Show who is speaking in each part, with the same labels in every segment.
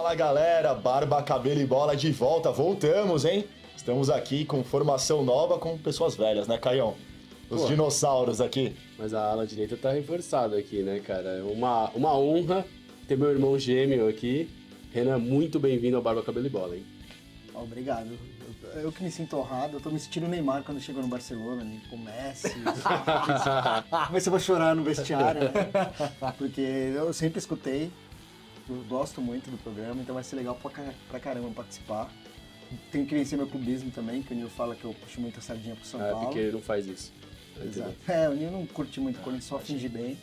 Speaker 1: Fala galera, Barba, Cabelo e Bola de volta, voltamos, hein? Estamos aqui com formação nova com pessoas velhas, né, Caião? Os dinossauros aqui.
Speaker 2: Mas a ala direita tá reforçada aqui, né, cara? É uma honra ter meu irmão gêmeo aqui. Renan, muito bem-vindo ao Barba, Cabelo e Bola, hein?
Speaker 3: Obrigado. Eu que me sinto honrado, eu tô me sentindo Neymar quando chegou no Barcelona, né? Com o Messi. Mas eu vou chorar no vestiário, né? Porque eu sempre escutei, eu gosto muito do programa, então vai ser legal pra caramba participar. Tenho que vencer meu clubismo também, que o Nil fala que eu puxo muito a sardinha pro São Paulo.
Speaker 2: Porque ele não faz isso.
Speaker 3: Exato. O Nil não curte muito quando só finge bem.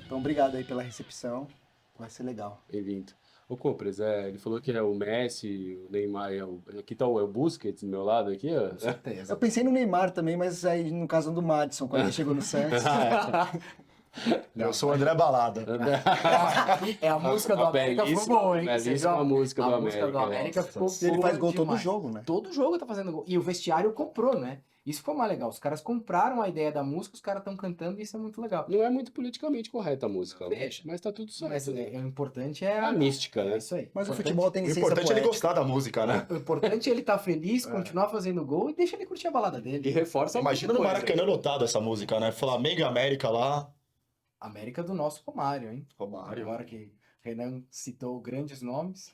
Speaker 3: Então obrigado aí pela recepção, vai ser legal.
Speaker 2: Bem-vindo. Ô, Compras, ele falou que é o Messi, o Neymar, aqui tá o Busquets do meu lado aqui, ó.
Speaker 4: Com certeza.
Speaker 3: Eu pensei no Neymar também, mas aí no caso do Madison, quando ele chegou no Santos.
Speaker 1: Eu sou o André Balada.
Speaker 4: É a música do América ficou boa, hein?
Speaker 2: Belíssima música do
Speaker 4: A música do
Speaker 2: América.
Speaker 4: América ficou
Speaker 3: Ele
Speaker 4: boa
Speaker 3: faz gol todo
Speaker 4: demais.
Speaker 3: jogo, né?
Speaker 4: Todo jogo tá fazendo gol. E o vestiário comprou, né? Isso ficou mais legal. Os caras compraram a ideia da música, os caras estão cantando e isso é muito legal.
Speaker 2: Não é muito politicamente correta a música,
Speaker 4: Veja.
Speaker 2: mas tá tudo certo.
Speaker 4: Mas o importante é
Speaker 2: a mística, né?
Speaker 4: É isso aí.
Speaker 3: Mas o
Speaker 4: Importante-
Speaker 3: futebol tem
Speaker 1: O
Speaker 3: licença
Speaker 1: importante é ele
Speaker 3: poética.
Speaker 1: gostar da música, né?
Speaker 4: O importante é ele estar feliz, continuar fazendo gol e deixa ele curtir a balada
Speaker 2: E
Speaker 4: dele.
Speaker 2: reforça
Speaker 1: Imagina no
Speaker 2: muita coisa.
Speaker 1: Maracanã lotado essa música, né? Flamengo e América lá.
Speaker 4: América do nosso Romário, hein?
Speaker 1: Romário.
Speaker 4: Agora que o Renan citou grandes nomes,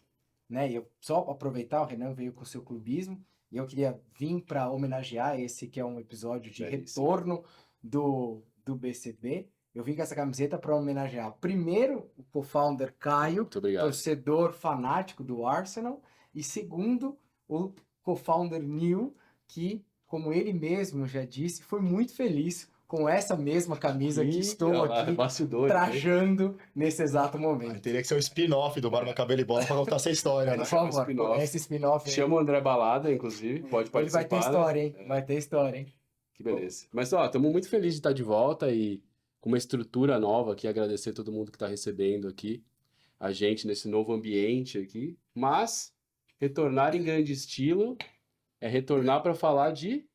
Speaker 4: né? E eu só aproveitar, o Renan veio com o seu clubismo, e eu queria vir para homenagear esse que é um episódio de
Speaker 2: Belíssimo.
Speaker 4: retorno do BCB. Eu vim com essa camiseta para homenagear primeiro o co-founder Caio,
Speaker 2: Muito obrigado.
Speaker 4: torcedor fanático do Arsenal, e segundo o co-founder Neil, que, como ele mesmo já disse, foi muito feliz com essa mesma camisa que estou aqui
Speaker 2: Bastidores.
Speaker 4: trajando nesse exato
Speaker 1: Aí
Speaker 4: momento.
Speaker 1: teria que ser o spin-off do Barba, Cabelo e Bola pra contar essa história, né?
Speaker 4: Por favor,
Speaker 2: spin-off.
Speaker 4: esse spin-off aí,
Speaker 2: Chama o André Balada, inclusive, pode
Speaker 4: ele
Speaker 2: participar.
Speaker 4: vai ter história, hein? Vai ter história, hein?
Speaker 2: Que beleza. Mas, ó, estamos muito felizes de estar de volta e com uma estrutura nova aqui, agradecer a todo mundo que está recebendo aqui, a gente nesse novo ambiente aqui. Mas, retornar em grande estilo é retornar para falar de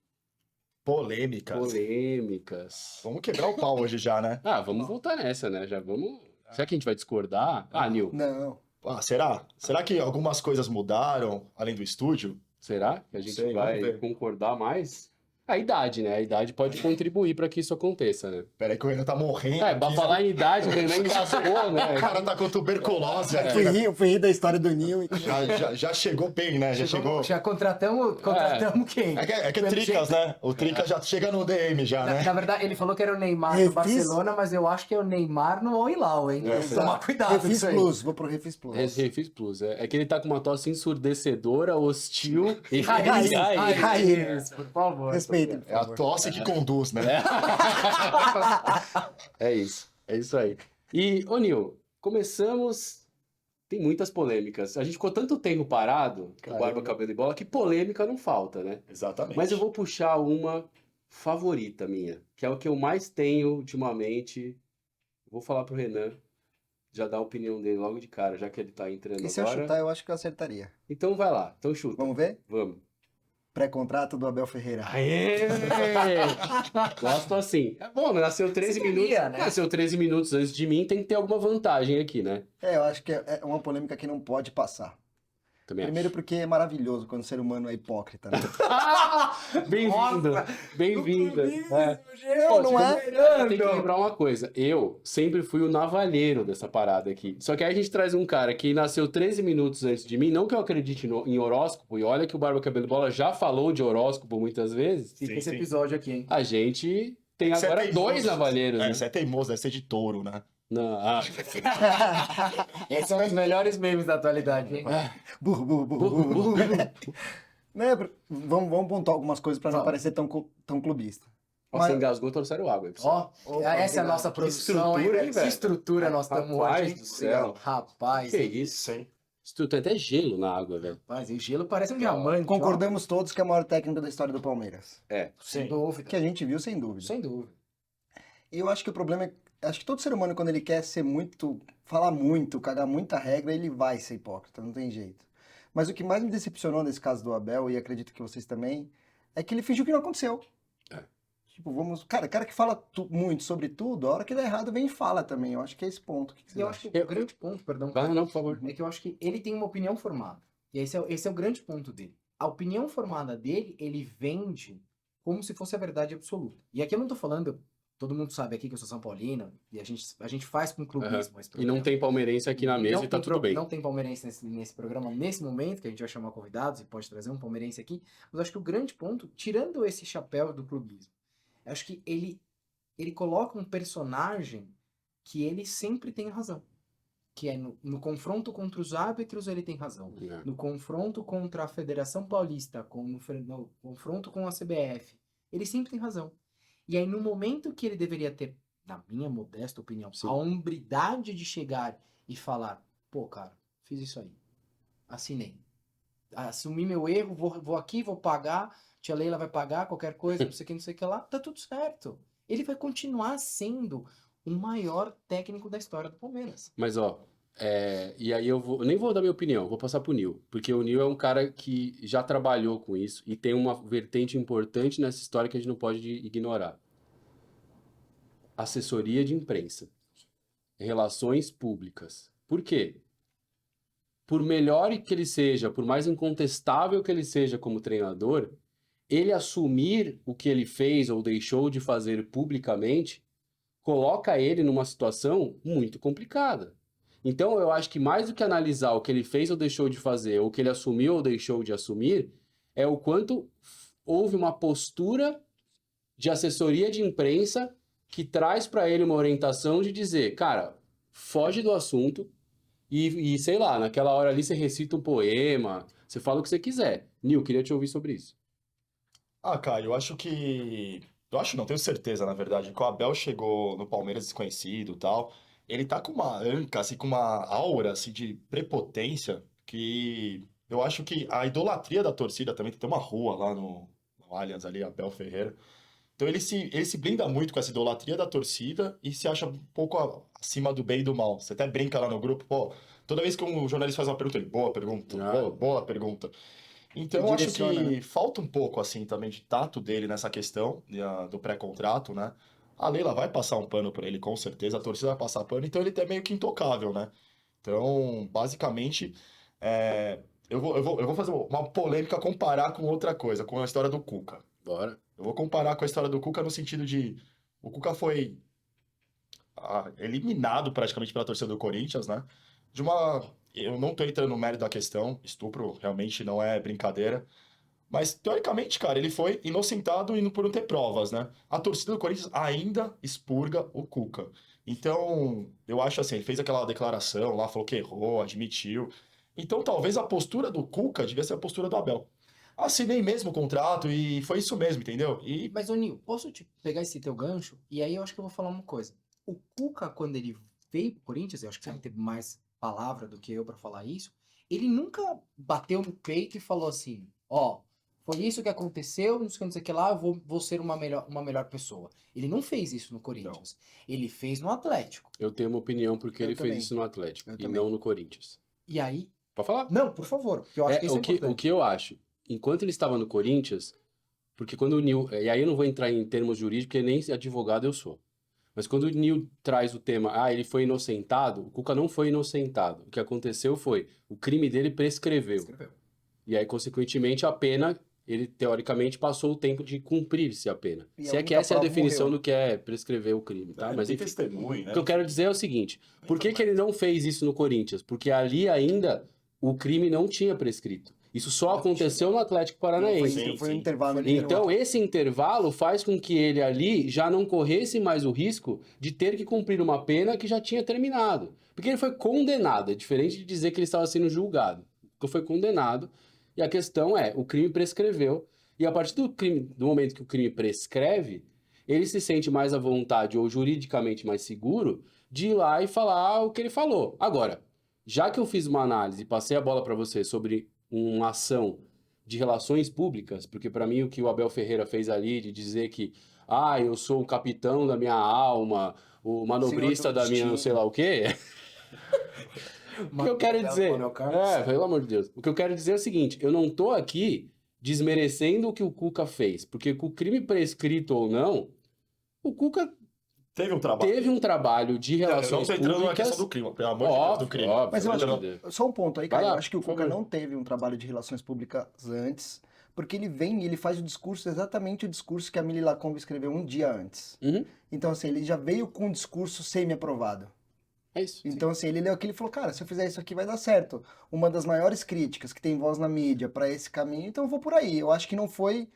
Speaker 1: Polêmicas.
Speaker 2: polêmicas.
Speaker 1: Vamos quebrar o pau hoje já, né?
Speaker 2: Ah, vamos voltar nessa, né? Já vamos... Será que a gente vai discordar? Ah, Nil,
Speaker 3: Não.
Speaker 1: Ah, será? Será que algumas coisas mudaram, além do estúdio?
Speaker 2: será que a gente
Speaker 1: Sei,
Speaker 2: vai
Speaker 1: vamos ver.
Speaker 2: concordar mais? A idade, né? A idade pode contribuir para que isso aconteça, né?
Speaker 1: Peraí que o Renan tá morrendo.
Speaker 2: É, pra
Speaker 1: aqui.
Speaker 2: falar em idade, o Renan engasgou,
Speaker 1: O
Speaker 2: né?
Speaker 1: cara tá com tuberculose
Speaker 3: Eu
Speaker 1: aqui.
Speaker 3: fui
Speaker 1: né?
Speaker 3: rir, eu fui rir da história do Nil. E...
Speaker 1: Já chegou bem, né? Já chegou.
Speaker 4: Já contratamos quem?
Speaker 1: É que é Tricas, né? O Tricas já chega no DM já, né?
Speaker 4: Na verdade, ele falou que era o Neymar do
Speaker 3: Refis-
Speaker 4: Barcelona, mas eu acho que é o Neymar no Al Hilal, hein? Tomar cuidado com
Speaker 3: Refis
Speaker 4: isso aí.
Speaker 3: Plus, vou pro Refis Plus.
Speaker 2: Refis Plus. É que ele tá com uma tosse ensurdecedora, hostil e
Speaker 4: Raiz, por favor.
Speaker 3: Respeitem, por
Speaker 1: É a
Speaker 3: favor.
Speaker 1: tosse que conduz, né?
Speaker 2: É isso. É isso aí. E, ô Nil, começamos. Tem muitas polêmicas. A gente ficou tanto tempo parado, com
Speaker 1: Caramba.
Speaker 2: Barba, Cabelo e Bola, que polêmica não falta, né?
Speaker 1: Exatamente.
Speaker 2: Mas eu vou puxar uma favorita minha, que é o que eu mais tenho ultimamente. Vou falar pro Renan, já dar a opinião dele logo de cara, já que ele tá entrando
Speaker 3: E se eu
Speaker 2: agora.
Speaker 3: chutar, eu acho que eu acertaria.
Speaker 2: Então vai lá, então chuta.
Speaker 3: Vamos ver?
Speaker 2: Vamos.
Speaker 3: Pré-contrato do Abel Ferreira.
Speaker 2: Aê! Gosto assim. É bom, nasceu 13
Speaker 4: Seria,
Speaker 2: minutos.
Speaker 4: né?
Speaker 2: Nasceu 13 minutos antes de mim, tem que ter alguma vantagem aqui, né?
Speaker 3: Eu acho que é uma polêmica que não pode passar.
Speaker 2: Também
Speaker 3: Primeiro porque é maravilhoso quando o ser humano é hipócrita, né?
Speaker 2: acho. Bem-vindo. Bem-vindo. É.
Speaker 3: Não, não é?
Speaker 2: Tem que lembrar uma coisa. Eu sempre fui o navalheiro dessa parada aqui. Só que aí a gente traz um cara que nasceu 13 minutos antes de mim. Não que eu acredite em horóscopo. E olha que o Barba Cabelo e Bola já falou de horóscopo muitas vezes.
Speaker 4: Fica
Speaker 1: Sim,
Speaker 4: esse
Speaker 1: sim.
Speaker 4: episódio aqui, hein?
Speaker 2: A gente tem
Speaker 1: Você é
Speaker 2: agora
Speaker 1: teimoso.
Speaker 2: dois navalheiros, né?
Speaker 1: Você é teimoso, deve ser de touro, né?
Speaker 2: Não,
Speaker 4: Esses são os melhores memes da atualidade, hein?
Speaker 3: Burro, burro, burro, burro. Né, vamos pontuar algumas coisas pra não
Speaker 4: Vamos.
Speaker 3: parecer tão clubista.
Speaker 2: Nossa,
Speaker 3: Mas-
Speaker 2: engasgou, trouxeram água aí, pessoal.
Speaker 4: Ó, essa é a nossa produção,
Speaker 2: estrutura,
Speaker 4: hein?
Speaker 2: hein,
Speaker 4: Que
Speaker 2: velho?
Speaker 4: estrutura nós estamos
Speaker 2: Rapaz
Speaker 4: hoje, hein?
Speaker 2: do céu.
Speaker 4: Rapaz,
Speaker 2: Que isso, hein? Isso tem até gelo na água, velho.
Speaker 4: Rapaz, e o gelo parece um diamante.
Speaker 3: Concordamos todos que é o maior técnico da história do Palmeiras.
Speaker 2: É.
Speaker 4: ó. Sem dúvida.
Speaker 3: Que a gente viu, sem dúvida.
Speaker 4: Sem dúvida.
Speaker 3: E eu acho que o problema é... Acho que todo ser humano, quando ele quer ser muito... Falar muito, cagar muita regra, ele vai ser hipócrita, não tem jeito. Mas o que mais me decepcionou nesse caso do Abel, e acredito que vocês também, é que ele fingiu que não aconteceu. Tipo, cara que fala muito sobre tudo, a hora que dá errado vem e fala também. Eu acho que é esse ponto. O que você
Speaker 4: E eu
Speaker 3: acha?
Speaker 4: acho que o grande ponto, perdão,
Speaker 2: Vai, não, por favor.
Speaker 4: é que eu acho que ele tem uma opinião formada. E esse é o grande ponto dele. A opinião formada dele, ele vende como se fosse a verdade absoluta. E aqui eu não tô falando, todo mundo sabe aqui que eu sou São Paulino, e a gente faz com clubismo esse
Speaker 2: E não
Speaker 4: programa.
Speaker 2: tem palmeirense aqui na mesa
Speaker 4: Não
Speaker 2: e tá
Speaker 4: tem
Speaker 2: tudo bem.
Speaker 4: Não tem palmeirense nesse programa, nesse momento, que a gente vai chamar convidados e pode trazer um palmeirense aqui. Mas acho que o grande ponto, tirando esse chapéu do clubismo, acho que ele coloca um personagem que ele sempre tem razão. Que é no confronto contra os árbitros, ele tem razão.
Speaker 2: É.
Speaker 4: No confronto contra a Federação Paulista, no confronto com a CBF, ele sempre tem razão. E aí, no momento que ele deveria ter, na minha modesta opinião,
Speaker 2: Sim.
Speaker 4: a hombridade de chegar e falar, pô, cara, fiz isso aí. Assinei. Assumi meu erro, vou aqui, vou pagar, tia Leila vai pagar qualquer coisa, não sei o que, não sei o que lá, tá tudo certo. Ele vai continuar sendo o maior técnico da história do Palmeiras.
Speaker 2: Mas, ó, e aí eu nem vou dar minha opinião, vou passar pro Nil. Porque o Nil é um cara que já trabalhou com isso e tem uma vertente importante nessa história que a gente não pode ignorar. Assessoria de imprensa. Relações públicas. Por quê? Por melhor que ele seja, por mais incontestável que ele seja como treinador, ele assumir o que ele fez ou deixou de fazer publicamente coloca ele numa situação muito complicada. Então, eu acho que mais do que analisar o que ele fez ou deixou de fazer, ou o que ele assumiu ou deixou de assumir, é o quanto houve uma postura de assessoria de imprensa que traz para ele uma orientação de dizer, cara, foge do assunto e, sei lá, naquela hora ali você recita um poema, você fala o que você quiser. Nil, queria te ouvir sobre isso.
Speaker 1: Caio, eu acho que. Eu acho não, tenho certeza, na verdade, que o Abel chegou no Palmeiras desconhecido e tal. Ele tá com uma anca, assim, com uma aura, assim, de prepotência, que eu acho que a idolatria da torcida também tem uma rua lá no Allianz ali, Abel Ferreira. Então ele se blinda muito com essa idolatria da torcida e se acha um pouco acima do bem e do mal. Você até brinca lá no grupo, pô, toda vez que um jornalista faz uma pergunta, ele, boa pergunta, boa pergunta. Então, eu acho
Speaker 3: Direciona,
Speaker 1: que
Speaker 3: né?
Speaker 1: falta um pouco, assim, também de tato dele nessa questão do pré-contrato, né? A Leila vai passar um pano pra ele, com certeza, a torcida vai passar pano, então ele é meio que intocável, né? Então, basicamente, é, eu vou fazer uma polêmica, comparar com outra coisa, com a história do Cuca.
Speaker 2: Bora.
Speaker 1: Eu vou comparar com a história do Cuca no sentido de... O Cuca foi eliminado praticamente pela torcida do Corinthians, né? De uma... Eu não tô entrando no mérito da questão, estupro realmente não é brincadeira, mas teoricamente, cara, ele foi inocentado e por não ter provas, né? A torcida do Corinthians ainda expurga o Cuca. Então, eu acho assim, ele fez aquela declaração lá, falou que errou, admitiu. Então, talvez a postura do Cuca devia ser a postura do Abel. Assinei mesmo o contrato e foi isso mesmo, entendeu? E
Speaker 4: Mas, ô Nil, posso te pegar esse teu gancho? E aí eu acho que eu vou falar uma coisa. O Cuca, quando ele veio pro Corinthians, eu acho que você vai ter mais palavra do que eu pra falar isso, ele nunca bateu no peito e falou assim, ó, foi isso que aconteceu, não sei o que lá, eu vou ser uma melhor pessoa. Ele não fez isso no Corinthians. Ele fez no Atlético.
Speaker 2: Eu tenho uma opinião porque
Speaker 3: Eu
Speaker 2: ele
Speaker 3: também.
Speaker 2: fez isso no Atlético
Speaker 3: Eu
Speaker 2: e
Speaker 3: também.
Speaker 2: não no Corinthians.
Speaker 4: E aí...
Speaker 2: Pode falar?
Speaker 4: Não, por favor, porque eu acho que isso é
Speaker 2: o
Speaker 4: importante.
Speaker 2: que eu acho, enquanto ele estava no Corinthians, porque quando o Nil, e aí eu não vou entrar em termos jurídicos, porque nem advogado eu sou. Mas quando o Nil traz o tema, ele foi inocentado, o Cuca não foi inocentado. O que aconteceu foi, o crime dele prescreveu.
Speaker 4: Escreveu.
Speaker 2: E aí, consequentemente, a pena, ele teoricamente passou o tempo de cumprir-se a pena.
Speaker 3: E
Speaker 2: Se
Speaker 3: a
Speaker 2: é que
Speaker 3: única
Speaker 2: essa é a
Speaker 3: prova
Speaker 2: definição
Speaker 3: morreu.
Speaker 2: do que é prescrever o crime, tá? Mas
Speaker 1: tem
Speaker 2: enfim.
Speaker 1: testemunho, né?
Speaker 2: O que eu quero dizer é o seguinte, por que ele não fez isso no Corinthians? Porque ali ainda o crime não tinha prescrito. Isso só aconteceu no Atlético Paranaense.
Speaker 1: Sim,
Speaker 3: Foi um
Speaker 1: sim.
Speaker 3: intervalo
Speaker 2: Então, esse intervalo faz com que ele ali já não corresse mais o risco de ter que cumprir uma pena que já tinha terminado. Porque ele foi condenado, é diferente de dizer que ele estava sendo julgado. Porque foi condenado, e a questão é, o crime prescreveu, e a partir do momento que o crime prescreve, ele se sente mais à vontade ou juridicamente mais seguro de ir lá e falar o que ele falou. Agora, já que eu fiz uma análise e passei a bola para você sobre uma ação de relações públicas, porque para mim o que o Abel Ferreira fez ali de dizer que eu sou o capitão da minha alma, o manobrista
Speaker 3: Senhor do
Speaker 2: da minha não sei lá o quê. O que eu quero dizer, pelo amor de Deus, o que eu quero dizer é o seguinte, eu não tô aqui desmerecendo o que o Cuca fez. Porque com o crime prescrito ou não, o Cuca
Speaker 1: Teve um trabalho.
Speaker 2: teve um trabalho de
Speaker 1: Eu não
Speaker 2: relações
Speaker 1: tô entrando na
Speaker 2: públicas.
Speaker 1: questão do crime, pelo amor de Deus, do
Speaker 2: Óbvio,
Speaker 1: crime.
Speaker 2: óbvio.
Speaker 3: Mas eu
Speaker 1: Pelo
Speaker 3: acho
Speaker 1: amor de Deus.
Speaker 3: Só um ponto aí,
Speaker 2: Vai
Speaker 3: cara.
Speaker 2: lá,
Speaker 3: Eu acho que o
Speaker 2: por
Speaker 3: Cuca
Speaker 2: favor.
Speaker 3: não teve um trabalho de relações públicas antes, porque ele vem e ele faz o discurso, exatamente o discurso que a Mili Lacombe escreveu um dia antes.
Speaker 2: Uhum,
Speaker 3: Então, assim, ele já veio com um discurso semi-aprovado.
Speaker 2: é isso.
Speaker 3: Então, assim, ele leu aquilo e falou, cara, se eu fizer isso aqui vai dar certo. Uma das maiores críticas que tem voz na mídia para esse caminho, então eu vou por aí. Eu acho que não foi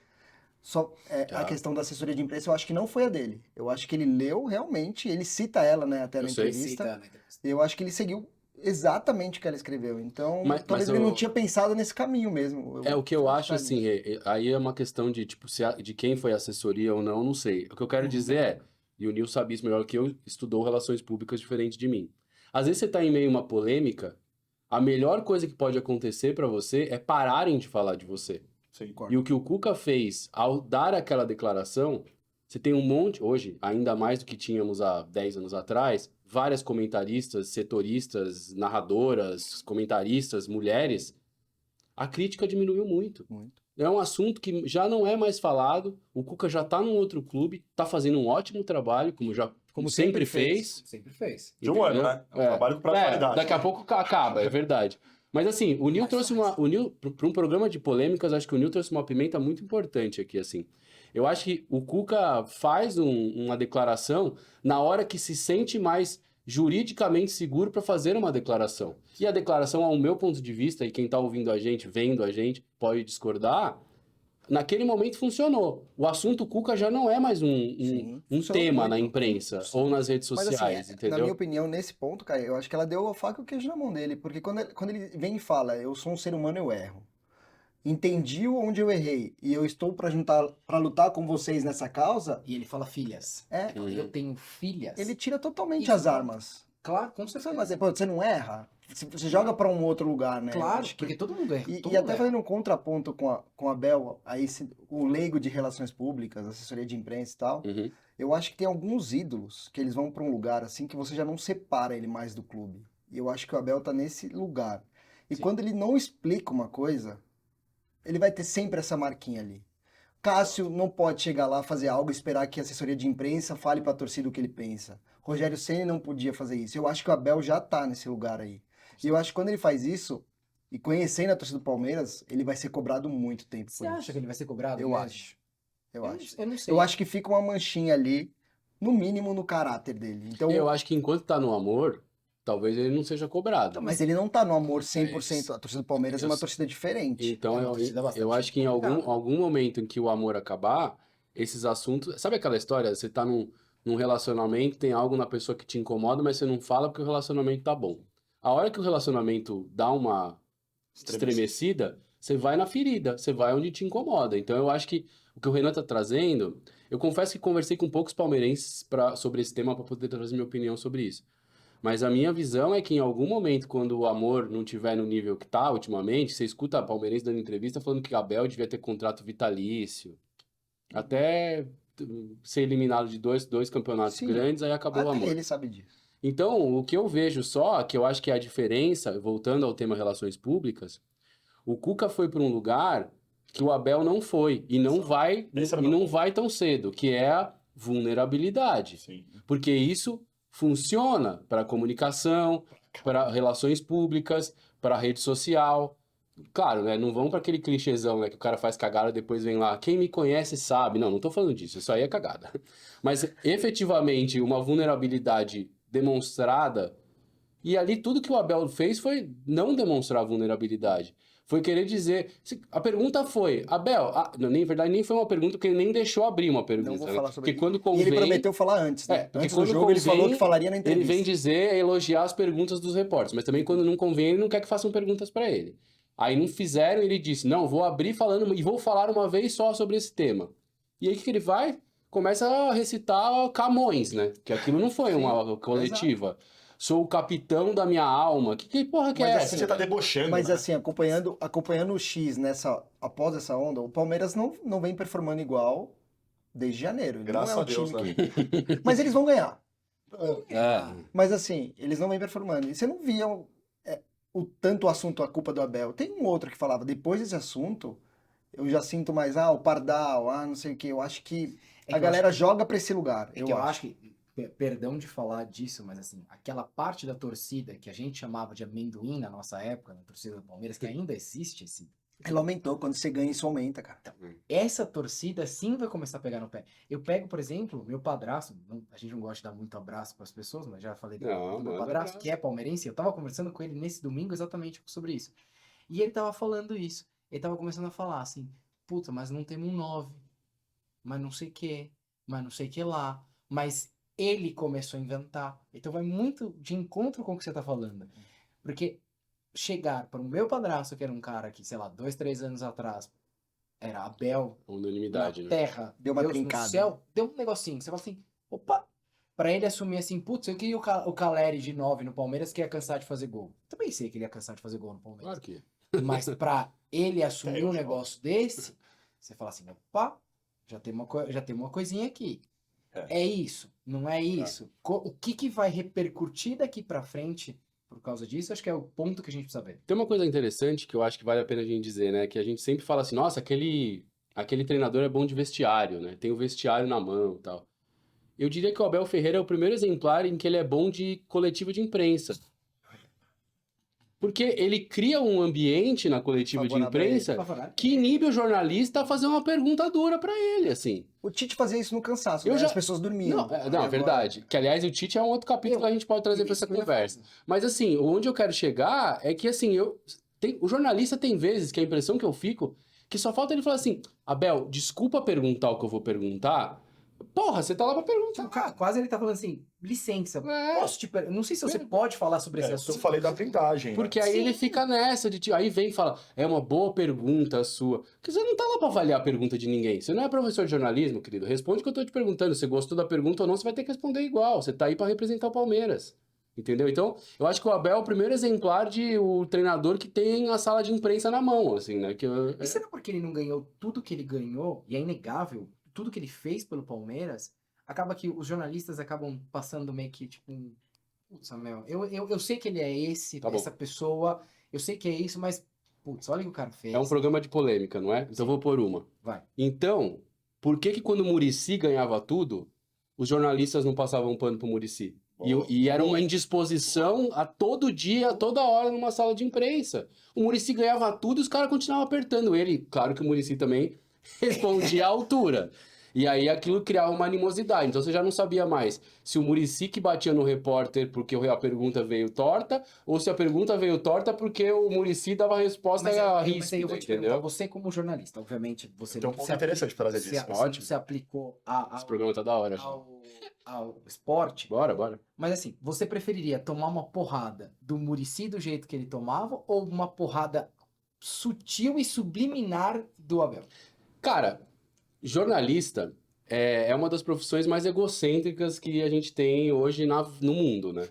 Speaker 3: só a
Speaker 2: Tá.
Speaker 3: questão da assessoria de imprensa, eu acho que não foi a dele. Eu acho que ele leu realmente, ele cita ela, né, até
Speaker 2: Eu
Speaker 3: na
Speaker 2: sei.
Speaker 3: entrevista.
Speaker 4: Cita, né?
Speaker 3: Eu acho que ele seguiu exatamente o que ela escreveu. Então,
Speaker 2: Mas
Speaker 3: talvez ele não
Speaker 2: eu-
Speaker 3: tinha pensado nesse caminho mesmo.
Speaker 2: É o que eu acho,
Speaker 3: acredito
Speaker 2: assim, aí é uma questão de, tipo, de quem foi a assessoria ou não, não sei. O que eu quero dizer é, e o Nil sabe isso melhor que eu, estudou relações públicas diferente de mim. Às vezes você tá em meio a uma polêmica, a melhor coisa que pode acontecer pra você é pararem de falar de você.
Speaker 1: Sim.
Speaker 2: E o que o Cuca fez ao dar aquela declaração, você tem um monte, hoje, ainda mais do que tínhamos há 10 anos atrás, várias comentaristas, setoristas, narradoras, comentaristas, mulheres, a crítica diminuiu muito.
Speaker 3: Muito.
Speaker 2: É um assunto que já não é mais falado, o Cuca já tá num outro clube, tá fazendo um ótimo trabalho, como sempre fez.
Speaker 4: Sempre fez.
Speaker 1: De um ano,
Speaker 2: Entendeu?
Speaker 1: né? É um trabalho pra qualidade.
Speaker 2: Daqui a pouco acaba, é verdade. Mas assim, o Nil trouxe o Nil, para um programa de polêmicas, acho que o Nil trouxe uma pimenta muito importante aqui, assim. Eu acho que o Cuca faz uma declaração na hora que se sente mais juridicamente seguro para fazer uma declaração. E a declaração, ao meu ponto de vista, e quem tá ouvindo a gente, vendo a gente, pode discordar, naquele momento funcionou. O assunto Cuca já não é mais
Speaker 3: Sim,
Speaker 2: um
Speaker 3: funcionou
Speaker 2: tema
Speaker 3: muito.
Speaker 2: na imprensa ou nas redes
Speaker 3: Mas
Speaker 2: sociais,
Speaker 3: assim, na
Speaker 2: entendeu?
Speaker 3: minha opinião, nesse ponto, cara, eu acho que ela deu a faca e o queijo na mão dele. Porque quando ele vem e fala, eu sou um ser humano, eu erro. Entendi onde eu errei e eu estou para lutar com vocês nessa causa,
Speaker 4: E ele fala filhas.
Speaker 3: é,
Speaker 2: Uhum.
Speaker 4: Eu tenho filhas.
Speaker 3: ele tira totalmente
Speaker 4: Isso,
Speaker 3: as armas.
Speaker 4: Claro, com
Speaker 3: Você,
Speaker 4: certeza.
Speaker 3: mas, pô, você não erra? Você joga para um outro lugar, né? Eu
Speaker 4: Claro,
Speaker 3: acho que-
Speaker 4: porque todo mundo erra.
Speaker 3: E,
Speaker 4: todo
Speaker 3: e
Speaker 4: mundo
Speaker 3: até
Speaker 4: erra.
Speaker 3: fazendo um contraponto com a Bel, aí o leigo de relações públicas, assessoria de imprensa e tal,
Speaker 2: Uhum.
Speaker 3: eu acho que tem alguns ídolos que eles vão para um lugar assim que você já não separa ele mais do clube. E eu acho que o Abel tá nesse lugar. E
Speaker 4: Sim.
Speaker 3: quando ele não explica uma coisa, ele vai ter sempre essa marquinha ali. Cássio não pode chegar lá, fazer algo e esperar que a assessoria de imprensa fale para a torcida o que ele pensa. Rogério Ceni não podia fazer isso. Eu acho que o Abel já tá nesse lugar aí. E eu acho que quando ele faz isso, e conhecendo a torcida do Palmeiras, ele vai ser cobrado muito tempo
Speaker 4: Você
Speaker 3: por
Speaker 4: acha
Speaker 3: isso.
Speaker 4: que ele vai ser cobrado?
Speaker 3: Eu
Speaker 4: mesmo?
Speaker 3: acho. Eu acho.
Speaker 4: Eu não sei.
Speaker 3: Eu acho que fica uma manchinha ali, no mínimo no caráter dele. Então,
Speaker 2: Eu acho que enquanto tá no amor, talvez ele não seja cobrado.
Speaker 3: mas ele não tá no amor 100%. A torcida do Palmeiras é
Speaker 2: eu
Speaker 3: uma
Speaker 2: sei.
Speaker 3: torcida diferente.
Speaker 2: Então,
Speaker 4: É uma torcida bastante
Speaker 2: eu acho que em
Speaker 4: complicada.
Speaker 2: algum momento em que o amor acabar, esses assuntos. Sabe aquela história? Você tá num relacionamento, tem algo na pessoa que te incomoda, mas você não fala porque o relacionamento tá bom. A hora que o relacionamento dá uma estremecida, você vai na ferida, você vai onde te incomoda. Então eu acho que o que o Renan tá trazendo, eu confesso que conversei com poucos palmeirenses sobre esse tema para poder trazer minha opinião sobre isso. Mas a minha visão é que em algum momento, quando o amor não tiver no nível que tá ultimamente, você escuta a palmeirense dando entrevista falando que Abel devia ter contrato vitalício, até ser eliminado de dois campeonatos
Speaker 3: Sim.
Speaker 2: grandes, aí acabou o
Speaker 3: Até
Speaker 2: amor.
Speaker 3: ele sabe disso.
Speaker 2: Então, o que eu vejo só, que eu acho que é a diferença, voltando ao tema relações públicas, o Cuca foi para um lugar que o Abel não foi e não vai
Speaker 1: Esse era
Speaker 2: e
Speaker 1: o meu
Speaker 2: não
Speaker 1: ponto.
Speaker 2: vai tão cedo, que é a vulnerabilidade.
Speaker 1: Sim.
Speaker 2: Porque isso funciona para comunicação, para relações públicas, para rede social. Claro, né? Não vão para aquele clichêzão, né? Que o cara faz cagada e depois vem lá. Quem me conhece sabe. Não, não tô falando disso. Isso aí é cagada. Mas efetivamente uma vulnerabilidade demonstrada. E ali tudo que o Abel fez foi não demonstrar vulnerabilidade. Foi querer dizer. A pergunta foi, Abel. Não, nem verdade, nem foi uma pergunta, porque ele nem deixou abrir uma pergunta.
Speaker 3: Não vou
Speaker 2: né?
Speaker 3: falar sobre
Speaker 2: Porque quando
Speaker 3: E
Speaker 2: convém.
Speaker 3: ele prometeu falar antes, né?
Speaker 2: Porque
Speaker 3: Antes do
Speaker 2: quando
Speaker 3: jogo ele falou
Speaker 2: convém,
Speaker 3: que falaria na
Speaker 2: ele
Speaker 3: entrevista.
Speaker 2: vem dizer, elogiar as perguntas dos repórteres, mas também quando não convém, ele não quer que façam perguntas para ele. Aí não fizeram, ele disse, não, vou abrir falando e vou falar uma vez só sobre esse tema. E aí o que ele vai? Começa a recitar Camões, né? Que aquilo não foi
Speaker 3: Sim,
Speaker 2: uma coletiva. Sou o capitão da minha alma. Que porra que
Speaker 3: Mas
Speaker 2: é
Speaker 3: assim,
Speaker 2: essa?
Speaker 1: Você tá debochando,
Speaker 3: Mas
Speaker 1: né?
Speaker 3: assim, acompanhando o X após essa onda, o Palmeiras não vem performando igual desde janeiro. Ele
Speaker 1: Graças
Speaker 3: não é
Speaker 1: a Deus,
Speaker 3: time
Speaker 1: né?
Speaker 3: que... Mas eles vão ganhar.
Speaker 2: É.
Speaker 3: Mas assim, eles não vêm performando. E você não via o tanto assunto, a culpa do Abel. Tem um outro que falava, depois desse assunto, eu já sinto mais, o Pardal, não sei o quê. Eu acho que
Speaker 4: É
Speaker 3: a
Speaker 4: que eu
Speaker 3: galera
Speaker 4: acho
Speaker 3: joga pra esse lugar.
Speaker 4: É que eu acho que, perdão de falar disso, mas assim, aquela parte da torcida que a gente chamava de amendoim na nossa época, na torcida do Palmeiras, que ainda existe, assim,
Speaker 3: Ela aumentou, quando você ganha, isso aumenta, cara.
Speaker 4: essa torcida sim vai começar a pegar no pé. Eu pego, por exemplo, meu padrasto, a gente não gosta de dar muito abraço para as pessoas, mas já falei do
Speaker 2: Não,
Speaker 4: meu
Speaker 2: manda
Speaker 4: padrasto,
Speaker 2: abraço.
Speaker 4: que é palmeirense, eu tava conversando com ele nesse domingo exatamente sobre isso. E ele tava falando isso. Ele tava começando a falar assim, puta, mas não temos um 9, mas não sei o que, mas não sei o que lá. Mas ele começou a inventar. Então vai muito de encontro com o que você tá falando. Porque chegar para o meu padrasto, que era um cara que, sei lá, 2, 3 anos atrás, era Abel na
Speaker 2: Unanimidade, né?
Speaker 4: terra,
Speaker 3: Deu uma
Speaker 4: Deus
Speaker 3: trincada.
Speaker 4: no céu, deu um negocinho. Você fala assim, opa, pra ele assumir assim, putz, eu queria o Caleri de 9 no Palmeiras que ia cansar de fazer gol. Também sei que ele ia cansar de fazer gol no Palmeiras.
Speaker 2: Claro que.
Speaker 4: Mas pra ele assumir
Speaker 1: eu
Speaker 4: um
Speaker 1: jogo.
Speaker 4: negócio desse, você fala assim, opa, já tem uma coisinha aqui.
Speaker 1: É.
Speaker 4: É isso, não é isso. O que vai repercutir daqui pra frente por causa disso? Acho que é o ponto que a gente precisa ver.
Speaker 2: Tem uma coisa interessante que eu acho que vale a pena a gente dizer, né? Que a gente sempre fala assim, nossa, aquele treinador é bom de vestiário, né? Tem o vestiário na mão e tal. Eu diria que o Abel Ferreira é o primeiro exemplar em que ele é bom de coletiva de imprensa. Porque ele cria um ambiente na coletiva de
Speaker 3: Favorável a ele.
Speaker 2: imprensa
Speaker 4: Favorável.
Speaker 2: que inibe o jornalista a fazer uma pergunta dura pra ele, assim.
Speaker 3: O Tite fazia isso no cansaço,
Speaker 2: Eu
Speaker 3: né?
Speaker 2: já-
Speaker 3: As pessoas dormiam.
Speaker 2: Não,
Speaker 3: Aí
Speaker 2: não,
Speaker 3: agora-
Speaker 2: verdade. Que, aliás, o Tite é um outro capítulo que a gente pode trazer pra essa
Speaker 4: Isso que eu ia
Speaker 2: conversa.
Speaker 4: falar.
Speaker 2: Mas, assim, onde eu quero chegar é que, assim, o jornalista tem vezes que a impressão que eu fico que só falta ele falar assim, Abel, desculpa perguntar o que eu vou perguntar. Porra, você tá lá pra perguntar.
Speaker 4: Quase ele tá falando assim, licença,
Speaker 2: É.
Speaker 4: posso te não sei se você pode falar sobre esse
Speaker 1: Eu
Speaker 4: assunto.
Speaker 1: falei da blindagem.
Speaker 2: Porque
Speaker 1: né?
Speaker 2: aí
Speaker 4: Sim.
Speaker 2: ele fica nessa de aí vem e fala, é uma boa pergunta a sua. Porque você não tá lá pra avaliar a pergunta de ninguém. Você não é professor de jornalismo, querido. Responde o que eu tô te perguntando. Se gostou da pergunta ou não, você vai ter que responder igual. Você tá aí pra representar o Palmeiras. Entendeu? Então, eu acho que o Abel é o primeiro exemplar de o treinador que tem a sala de imprensa na mão, assim, né?
Speaker 4: E será porque ele não ganhou tudo que ele ganhou, e é inegável, tudo que ele fez pelo Palmeiras, acaba que os jornalistas acabam passando meio que, tipo, putz, meu, eu sei que ele é
Speaker 2: Tá bom.
Speaker 4: essa pessoa, eu sei que é isso, mas, putz, olha o que o cara fez.
Speaker 2: É um programa de polêmica, não é? Então eu vou pôr uma.
Speaker 4: Vai.
Speaker 2: Então, por que quando o Muricy ganhava tudo, os jornalistas não passavam pano pro Muricy? E era uma indisposição a todo dia, a toda hora, numa sala de imprensa. O Muricy ganhava tudo e os caras continuavam apertando ele. Claro que o Muricy também respondia à altura. E aí aquilo criava uma animosidade. Então você já não sabia mais se o Muricy que batia no repórter porque a pergunta veio torta, ou se a pergunta veio torta porque o Muricy dava a resposta
Speaker 4: Mas aí eu
Speaker 2: ríspida,
Speaker 4: vou te perguntar,
Speaker 2: entendeu?
Speaker 4: você como jornalista, obviamente, você
Speaker 1: Tem um
Speaker 4: não
Speaker 1: ponto
Speaker 4: se
Speaker 1: interessante pra trazer
Speaker 4: se-
Speaker 1: disso.
Speaker 4: se-
Speaker 2: Ótimo.
Speaker 4: se aplicou
Speaker 2: Esse programa tá da hora.
Speaker 4: ao esporte,
Speaker 2: Bora.
Speaker 4: mas assim, você preferiria tomar uma porrada do Muricy do jeito que ele tomava ou uma porrada sutil e subliminar do Abel?
Speaker 2: Cara, jornalista é uma das profissões mais egocêntricas que a gente tem hoje no mundo, né?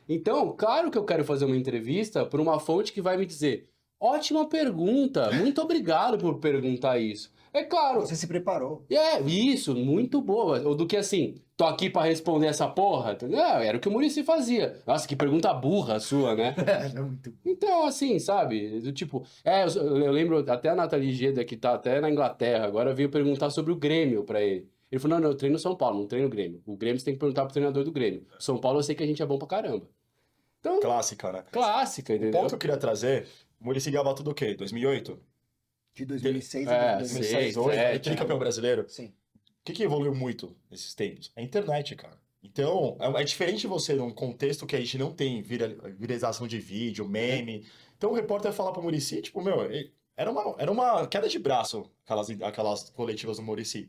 Speaker 2: Então, claro que eu quero fazer uma entrevista para uma fonte que vai me dizer: ótima pergunta, muito obrigado por perguntar isso. É claro,
Speaker 3: Você se preparou.
Speaker 2: isso, muito boa. Ou do que assim, tô aqui para responder essa porra. Não, era o que o Muricy fazia. Nossa, que pergunta burra a sua, né?
Speaker 4: Era muito bom.
Speaker 2: Então, assim, sabe? Do tipo, eu lembro até a Nathalie Geda, que tá até na Inglaterra, agora veio perguntar sobre o Grêmio pra ele. Ele falou: não, eu treino São Paulo, não treino o Grêmio. O Grêmio você tem que perguntar pro treinador do Grêmio. São Paulo eu sei que a gente é bom pra caramba. Então,
Speaker 1: Clássica, né?
Speaker 2: clássica,
Speaker 1: O
Speaker 2: entendeu?
Speaker 1: ponto que eu queria trazer, o Muricy ganhava tudo o quê? 2008?
Speaker 3: De 2006
Speaker 2: É,
Speaker 3: a 2006.
Speaker 1: 2006, 2008,
Speaker 2: é,
Speaker 1: ele tricampeão brasileiro.
Speaker 4: Sim.
Speaker 1: O que evoluiu muito nesses tempos? A internet, cara. Então, é diferente você num contexto que a gente não tem viralização de vídeo, meme. Então, o repórter falar pro Muricy, tipo, era uma queda de braço, aquelas coletivas do Muricy.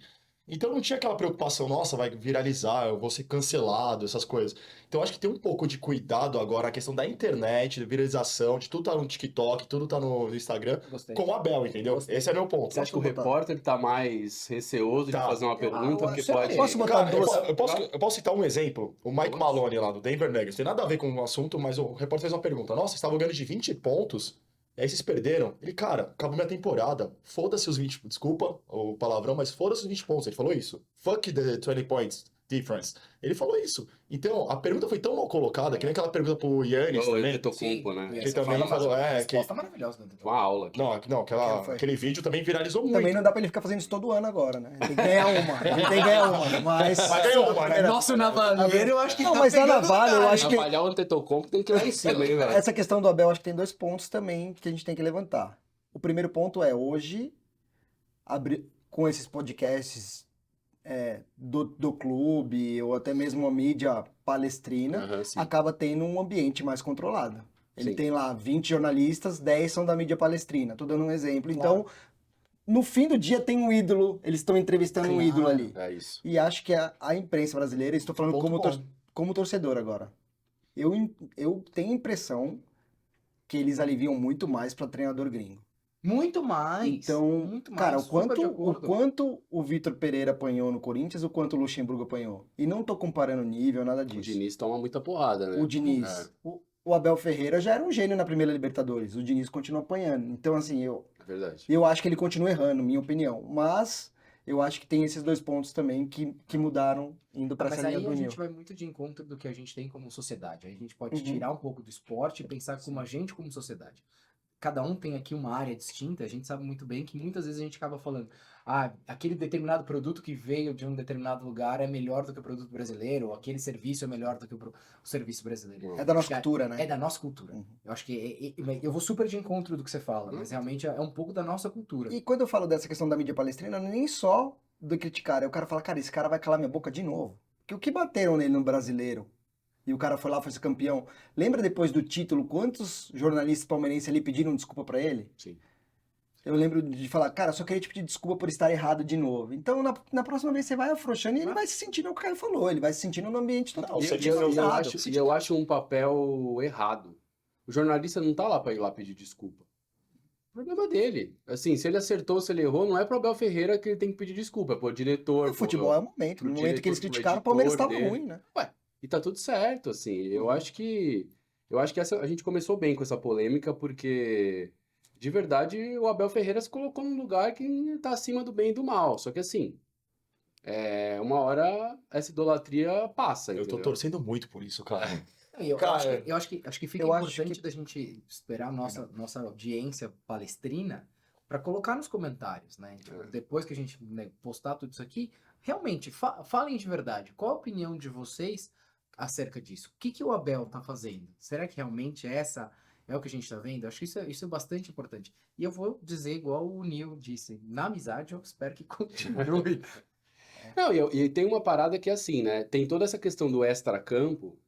Speaker 1: Então, não tinha aquela preocupação, nossa, vai viralizar, eu vou ser cancelado, essas coisas. Então, acho que tem um pouco de cuidado agora, a questão da internet, da viralização, de tudo tá no TikTok, tudo tá no Instagram,
Speaker 4: Gostei.
Speaker 1: com o Abel, entendeu?
Speaker 4: Gostei.
Speaker 1: Esse é meu ponto.
Speaker 2: Você acha que o repórter tá mais receoso de
Speaker 1: Tá.
Speaker 2: fazer uma pergunta? Porque
Speaker 4: acho que
Speaker 2: pode.
Speaker 3: Posso botar
Speaker 1: Cara,
Speaker 3: duas?
Speaker 1: eu posso citar um exemplo. O Mike Maloney lá do Denver Nuggets. Tem nada a ver com o assunto, mas o repórter fez uma pergunta. Nossa, vocês estavam ganhando de 20 pontos, e aí vocês perderam. Ele, cara, acabou minha temporada. Foda-se os 20... Desculpa o palavrão, mas foda-se os 20 pontos. Ele falou isso. Fuck the 20 points. difference. Ele falou isso. Então, a pergunta foi tão mal colocada, que nem aquela pergunta pro Yannis
Speaker 2: O
Speaker 1: também.
Speaker 2: Antetokounmpo, né?
Speaker 1: Que também falou,
Speaker 4: resposta maravilhosa do Antetokounmpo.
Speaker 2: Uma aula aqui.
Speaker 1: Não, aquele vídeo também viralizou muito.
Speaker 3: Também não dá pra ele ficar fazendo isso todo ano agora, né? Tem que ganhar uma. Ele tem que ganhar uma. Mas
Speaker 1: ganhou uma, né?
Speaker 4: Nossa, o Navalheiro, eu acho que
Speaker 3: Não,
Speaker 4: tá
Speaker 3: mas a
Speaker 4: pegando
Speaker 3: navalha, eu
Speaker 4: lugar,
Speaker 3: acho
Speaker 4: hein?
Speaker 3: que-
Speaker 2: Trabalhar o Antetokounmpo tem que ir lá em cima, hein, velho?
Speaker 3: essa questão do Abel, acho que tem 2 pontos também que a gente tem que levantar. O primeiro ponto é, hoje, com esses podcasts do clube, ou até mesmo a mídia palestrina,
Speaker 2: Aham, sim.
Speaker 3: acaba tendo um ambiente mais controlado. Ele
Speaker 2: Sim.
Speaker 3: tem lá 20 jornalistas, 10 são da mídia palestrina. Tô dando um exemplo. Então, no fim do dia tem um ídolo, eles estão entrevistando um
Speaker 4: Claro.
Speaker 3: ídolo ali.
Speaker 2: É isso.
Speaker 3: E acho que a imprensa brasileira, estou falando
Speaker 1: Ponto bom.
Speaker 3: como torcedor agora, eu tenho a impressão que eles aliviam muito mais para treinador gringo.
Speaker 4: Muito mais.
Speaker 3: Então,
Speaker 4: muito mais,
Speaker 3: cara,
Speaker 4: super de
Speaker 3: o
Speaker 4: acordo.
Speaker 3: quanto o Vitor Pereira apanhou no Corinthians, o quanto o Luxemburgo apanhou. E não tô comparando nível, nada
Speaker 2: O
Speaker 3: disso.
Speaker 2: Diniz toma muita porrada, né?
Speaker 3: O Diniz.
Speaker 2: É,
Speaker 3: O Abel Ferreira já era um gênio na primeira Libertadores. O Diniz continua apanhando. Então, assim,
Speaker 2: é verdade.
Speaker 3: eu acho que ele continua errando, minha opinião. Mas eu acho que tem esses 2 pontos também que mudaram indo para
Speaker 4: Mas
Speaker 3: essa linha
Speaker 4: aí
Speaker 3: do
Speaker 4: a
Speaker 3: Nil.
Speaker 4: gente vai muito de encontro do que a gente tem como sociedade. Aí a gente pode
Speaker 3: Uhum.
Speaker 4: tirar um pouco do esporte e pensar como a gente como sociedade. Cada um tem aqui uma área distinta, a gente sabe muito bem que muitas vezes a gente acaba falando, aquele determinado produto que veio de um determinado lugar é melhor do que o produto brasileiro, ou aquele serviço é melhor do que o serviço brasileiro.
Speaker 3: É da nossa
Speaker 4: Acho que
Speaker 3: cultura, né?
Speaker 4: É da nossa cultura.
Speaker 3: Uhum.
Speaker 4: Eu acho que eu vou super de encontro do que você fala, mas realmente é um pouco da nossa cultura.
Speaker 3: E quando eu falo dessa questão da mídia palestrina, não é nem só do criticar, é o cara fala, cara, esse cara vai calar minha boca de novo. Porque o que bateram nele no brasileiro? E o cara foi lá, foi ser campeão. Lembra depois do título, quantos jornalistas palmeirenses ali pediram desculpa pra ele?
Speaker 2: Sim.
Speaker 3: Eu lembro de falar, cara, só queria te pedir desculpa por estar errado de novo. Então, na próxima vez você vai afrouxando e ele vai se sentindo o que o Caio falou, ele vai se sentindo no ambiente
Speaker 1: Não,
Speaker 3: total.
Speaker 1: você
Speaker 2: E
Speaker 1: tinha
Speaker 2: eu,
Speaker 1: usado,
Speaker 2: acho, e eu acho um papel errado. O jornalista não tá lá pra ir lá pedir desculpa. O problema dele. Assim, se ele acertou, se ele errou, não é pro Abel Ferreira que ele tem que pedir desculpa, é pro diretor.
Speaker 3: O futebol é o momento.
Speaker 2: pro
Speaker 3: No momento que eles
Speaker 2: diretor, pro
Speaker 3: criticaram, o Palmeiras
Speaker 2: editor
Speaker 3: estava
Speaker 2: dele.
Speaker 3: ruim, né?
Speaker 2: E tá tudo certo, assim. Eu acho que a gente começou bem com essa polêmica, porque de verdade o Abel Ferreira se colocou num lugar que tá acima do bem e do mal. Só que assim, uma hora essa idolatria passa,
Speaker 1: Eu tô
Speaker 2: entendeu?
Speaker 1: torcendo muito por isso, cara.
Speaker 4: Eu
Speaker 1: Cara,
Speaker 4: acho que fica
Speaker 3: eu acho
Speaker 4: importante da gente esperar a nossa audiência palestrina para colocar nos comentários, né? Tipo, depois que a gente postar tudo isso aqui, realmente, falem de verdade. Qual a opinião de vocês acerca disso? O que o Abel tá fazendo? Será que realmente essa é o que a gente tá vendo? Acho que isso é bastante importante. E eu vou dizer igual o Neil disse, na amizade eu espero que continue.
Speaker 2: Não, e tem uma parada que é assim, né? Tem toda essa questão do extracampo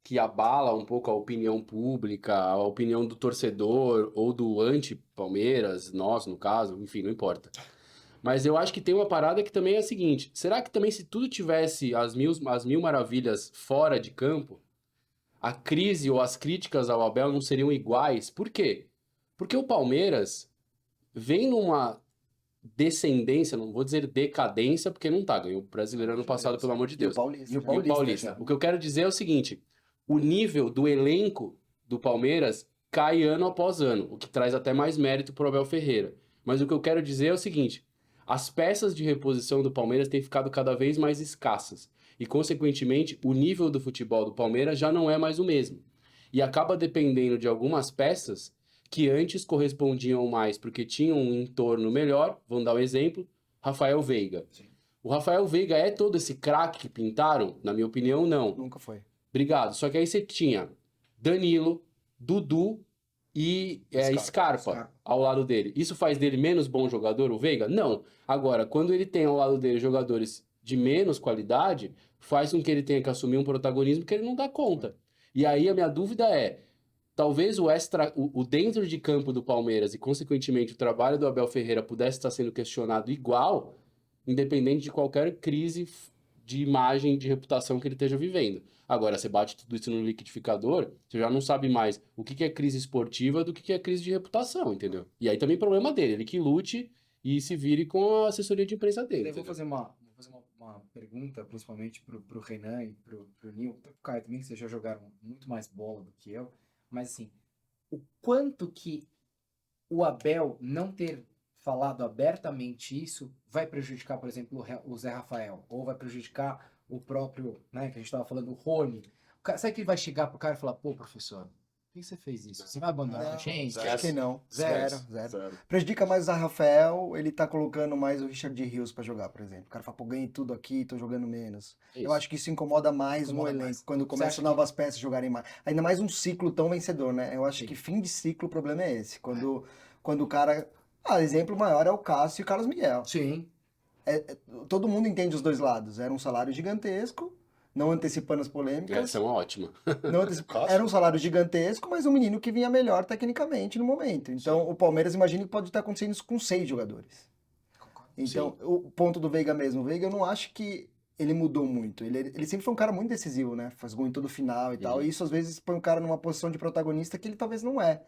Speaker 2: que abala um pouco a opinião pública, a opinião do torcedor ou do anti-Palmeiras, nós, no caso, enfim, não importa. Mas eu acho que tem uma parada que também é a seguinte: será que também se tudo tivesse as mil maravilhas fora de campo, a crise ou as críticas ao Abel não seriam iguais? Por quê? Porque o Palmeiras vem numa descendência, não vou dizer decadência, porque não tá, ganhou o brasileiro ano passado, pelo amor de
Speaker 3: E o
Speaker 2: Deus.
Speaker 3: Paulista.
Speaker 4: E o
Speaker 2: E o Paulista. O que eu quero dizer é o seguinte: o nível do elenco do Palmeiras cai ano após ano, o que traz até mais mérito pro Abel Ferreira. Mas o que eu quero dizer é o seguinte: as peças de reposição do Palmeiras têm ficado cada vez mais escassas. E, consequentemente, o nível do futebol do Palmeiras já não é mais o mesmo. E acaba dependendo de algumas peças que antes correspondiam mais porque tinham um entorno melhor. Vamos dar um exemplo: Rafael Veiga.
Speaker 4: Sim.
Speaker 2: O Rafael Veiga é todo esse craque que pintaram? Na minha opinião, não.
Speaker 3: Nunca foi.
Speaker 2: Obrigado. Só que aí você tinha Danilo, Dudu e Scarpa ao lado dele. Isso faz dele menos bom jogador, o Veiga? Não. Agora, quando ele tem ao lado dele jogadores de menos qualidade, faz com que ele tenha que assumir um protagonismo que ele não dá conta. E aí a minha dúvida é, talvez o dentro de campo do Palmeiras e, consequentemente, o trabalho do Abel Ferreira pudesse estar sendo questionado igual, independente de qualquer crise de imagem, de reputação que ele esteja vivendo. Agora, você bate tudo isso no liquidificador, você já não sabe mais o que é crise esportiva do que é crise de reputação, entendeu? E aí também problema dele, ele que lute e se vire com a assessoria de imprensa dele.
Speaker 4: Eu vou
Speaker 2: entendeu?
Speaker 4: fazer uma pergunta, principalmente pro Renan e pro Nil, pro Caio também, que vocês já jogaram muito mais bola do que eu, mas assim, o quanto que o Abel não ter falado abertamente isso vai prejudicar, por exemplo, o Zé Rafael, ou vai prejudicar o próprio, né, que a gente tava falando, o Rony. Sabe que ele vai chegar pro cara e falar, pô, professor, por que você fez isso? Você vai abandonar a
Speaker 3: Não,
Speaker 4: gente?
Speaker 3: acho que não.
Speaker 4: Zero.
Speaker 3: Zero. Prejudica mais o Zé Rafael, ele tá colocando mais o Richard Rios pra jogar, por exemplo. O cara fala, pô, ganhei tudo aqui, tô jogando menos.
Speaker 2: Isso.
Speaker 3: Eu acho que isso incomoda mais
Speaker 4: Incomoda
Speaker 3: no elenco,
Speaker 4: mais.
Speaker 3: quando
Speaker 4: Você
Speaker 3: começam
Speaker 4: acha
Speaker 3: novas peças jogarem mais. Ainda mais um ciclo tão vencedor, né? Eu acho
Speaker 4: Sim.
Speaker 3: que fim de ciclo o problema é esse. Quando o cara... exemplo maior é o Cássio e o Carlos Miguel.
Speaker 4: Sim.
Speaker 3: Todo mundo entende os dois lados. Era um salário gigantesco, não antecipando as polêmicas.
Speaker 2: Essa é uma ótima.
Speaker 1: Cássio?
Speaker 3: Era um salário gigantesco, mas um menino que vinha melhor tecnicamente no momento. Então, o Palmeiras, imagina que pode estar acontecendo isso com 6 jogadores. Então, o ponto do Veiga mesmo. O Veiga, eu não acho que ele mudou muito. Ele sempre foi um cara muito decisivo, né? Faz gol em todo final e tal. E isso, às vezes, põe o cara numa posição de protagonista que ele talvez não é.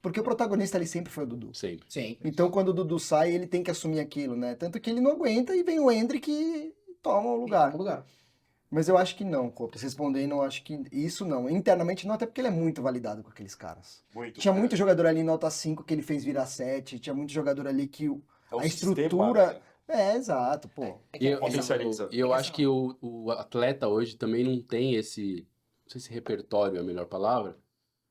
Speaker 3: Porque o protagonista ali sempre foi o Dudu.
Speaker 2: Sempre.
Speaker 4: Sim.
Speaker 3: Então, quando o Dudu sai, ele tem que assumir aquilo, né? Tanto que ele não aguenta e vem o Endrick e toma o lugar. Mas eu acho que não, Copos. Respondendo, eu acho que isso não. Internamente não, até porque ele é muito validado com aqueles caras.
Speaker 1: Muito.
Speaker 3: Tinha muito jogador ali nota 5 que ele fez virar 7. Tinha muito jogador ali que
Speaker 1: É o
Speaker 3: a
Speaker 1: sistema,
Speaker 3: estrutura...
Speaker 1: né?
Speaker 3: Exato, pô.
Speaker 1: Potencializa.
Speaker 2: E eu acho que o atleta hoje também não tem esse, não sei se repertório é a melhor palavra,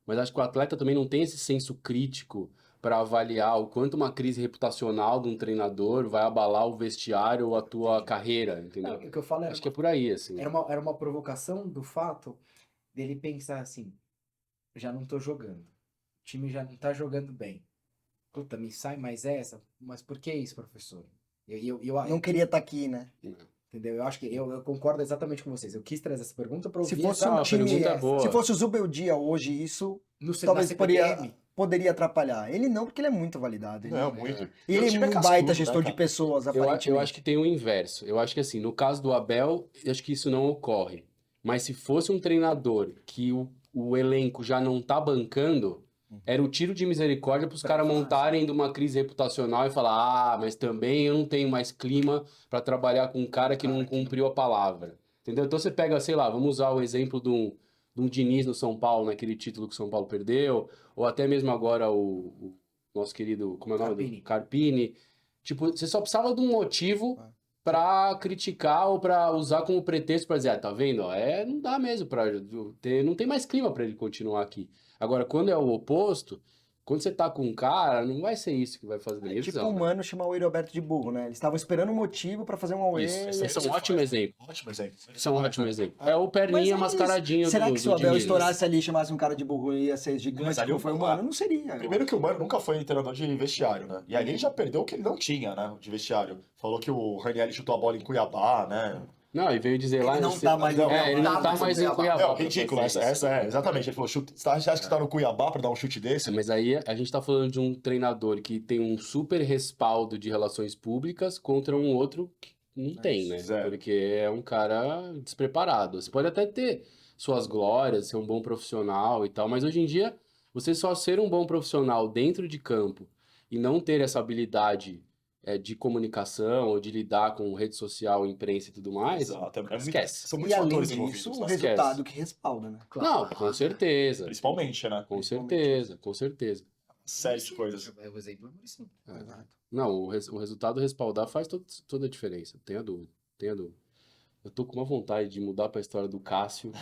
Speaker 2: mas acho que o atleta também não tem esse senso crítico para avaliar o quanto uma crise reputacional de um treinador vai abalar o vestiário ou a tua carreira, entendeu?
Speaker 4: Não, o que eu falo
Speaker 2: Acho que é por aí, assim.
Speaker 4: era uma provocação do fato dele pensar assim, já não tô jogando. O time já não tá jogando bem. Puta, me sai mais essa? Mas por que isso, professor?
Speaker 3: Não queria estar aqui, né?
Speaker 4: Entendeu? Eu acho que eu concordo exatamente com vocês. Eu quis trazer essa pergunta para ouvir
Speaker 3: Se fosse
Speaker 4: essa-
Speaker 3: um
Speaker 2: a
Speaker 3: time...
Speaker 2: pergunta é boa.
Speaker 3: Se fosse o Zubeldia hoje, isso
Speaker 4: no
Speaker 3: talvez
Speaker 4: na CPTM.
Speaker 3: poderia atrapalhar. Ele não, porque ele é muito validado. Ele,
Speaker 1: Não, muito.
Speaker 3: e ele
Speaker 1: o
Speaker 3: é
Speaker 1: time
Speaker 3: um
Speaker 1: cascudo,
Speaker 3: baita
Speaker 1: né,
Speaker 3: gestor de
Speaker 1: cara?
Speaker 3: pessoas, aparentemente.
Speaker 2: Eu acho que tem o inverso. Eu acho que assim, no caso do Abel, eu acho que isso não ocorre. Mas se fosse um treinador que o elenco já não tá bancando, era o tiro de misericórdia para os caras montarem de uma crise reputacional e falar, mas também eu não tenho mais clima para trabalhar com um cara que não cumpriu a palavra. Entendeu? Então você pega, sei lá, vamos usar o exemplo de um Diniz no São Paulo, naquele título que o São Paulo perdeu, ou até mesmo agora o nosso querido, como é o nome?
Speaker 4: Carpini.
Speaker 2: Carpini. Tipo, você só precisava de um motivo pra criticar ou pra usar como pretexto pra dizer, tá vendo? Ó, não dá mesmo pra ter, não tem mais clima pra ele continuar aqui. Agora, quando é o oposto, quando você tá com um cara, não vai ser isso que vai fazer
Speaker 3: Tipo
Speaker 2: decisão.
Speaker 3: o Mano chamar o Roberto de burro, né? Eles estavam esperando um motivo pra fazer um auê.
Speaker 2: Isso,
Speaker 3: e-
Speaker 2: esse é um ótimo exemplo.
Speaker 1: Ótimo exemplo.
Speaker 2: Esse é um ótimo exemplo. É o
Speaker 3: Mas
Speaker 2: perninha
Speaker 3: é isso.
Speaker 2: mascaradinho
Speaker 3: Será
Speaker 2: do,
Speaker 3: que se o
Speaker 2: do
Speaker 3: Abel
Speaker 2: Diniz.
Speaker 3: estourasse ali e chamasse um cara de burro ia ser gigante?
Speaker 1: Mas ali
Speaker 3: Como foi o Mano? Não seria.
Speaker 1: Primeiro que o Mano nunca foi treinador de vestiário, né? E ali ele já perdeu o que ele não tinha, né? De vestiário. Falou que o Ranieri chutou a bola em Cuiabá, né?
Speaker 2: Não, e veio dizer lá...
Speaker 3: Ele não
Speaker 2: você-
Speaker 3: tá mais em
Speaker 2: É, ele não
Speaker 3: Cuiabá.
Speaker 2: tá mais em Cuiabá.
Speaker 1: Não,
Speaker 2: pra
Speaker 1: ridículo.
Speaker 2: fazer
Speaker 1: Essa
Speaker 2: isso.
Speaker 1: é, exatamente. Ele falou, você acha que você tá no Cuiabá pra dar um chute desse?
Speaker 2: Mas aí a gente tá falando de um treinador que tem um super respaldo de relações públicas contra um outro que não tem, né?
Speaker 1: Zero.
Speaker 2: Porque é um cara despreparado. Você pode até ter suas glórias, ser um bom profissional e tal, mas hoje em dia, você só ser um bom profissional dentro de campo e não ter essa habilidade de comunicação ou de lidar com rede social, imprensa e tudo mais,
Speaker 1: Exato.
Speaker 2: esquece.
Speaker 1: São
Speaker 3: E
Speaker 1: muitos
Speaker 3: além
Speaker 1: fatores
Speaker 3: disso,
Speaker 1: envolvidos.
Speaker 3: o
Speaker 1: né?
Speaker 3: resultado que respalda, né?
Speaker 2: Não, com certeza.
Speaker 1: Principalmente, né?
Speaker 2: Com certeza, com certeza.
Speaker 1: Série de coisas.
Speaker 4: É o exemplo do Muricy.
Speaker 3: Exato.
Speaker 2: Não, o resultado respaldar faz toda a diferença, tenha dúvida, tenha dúvida. Eu tô com uma vontade de mudar pra história do Cássio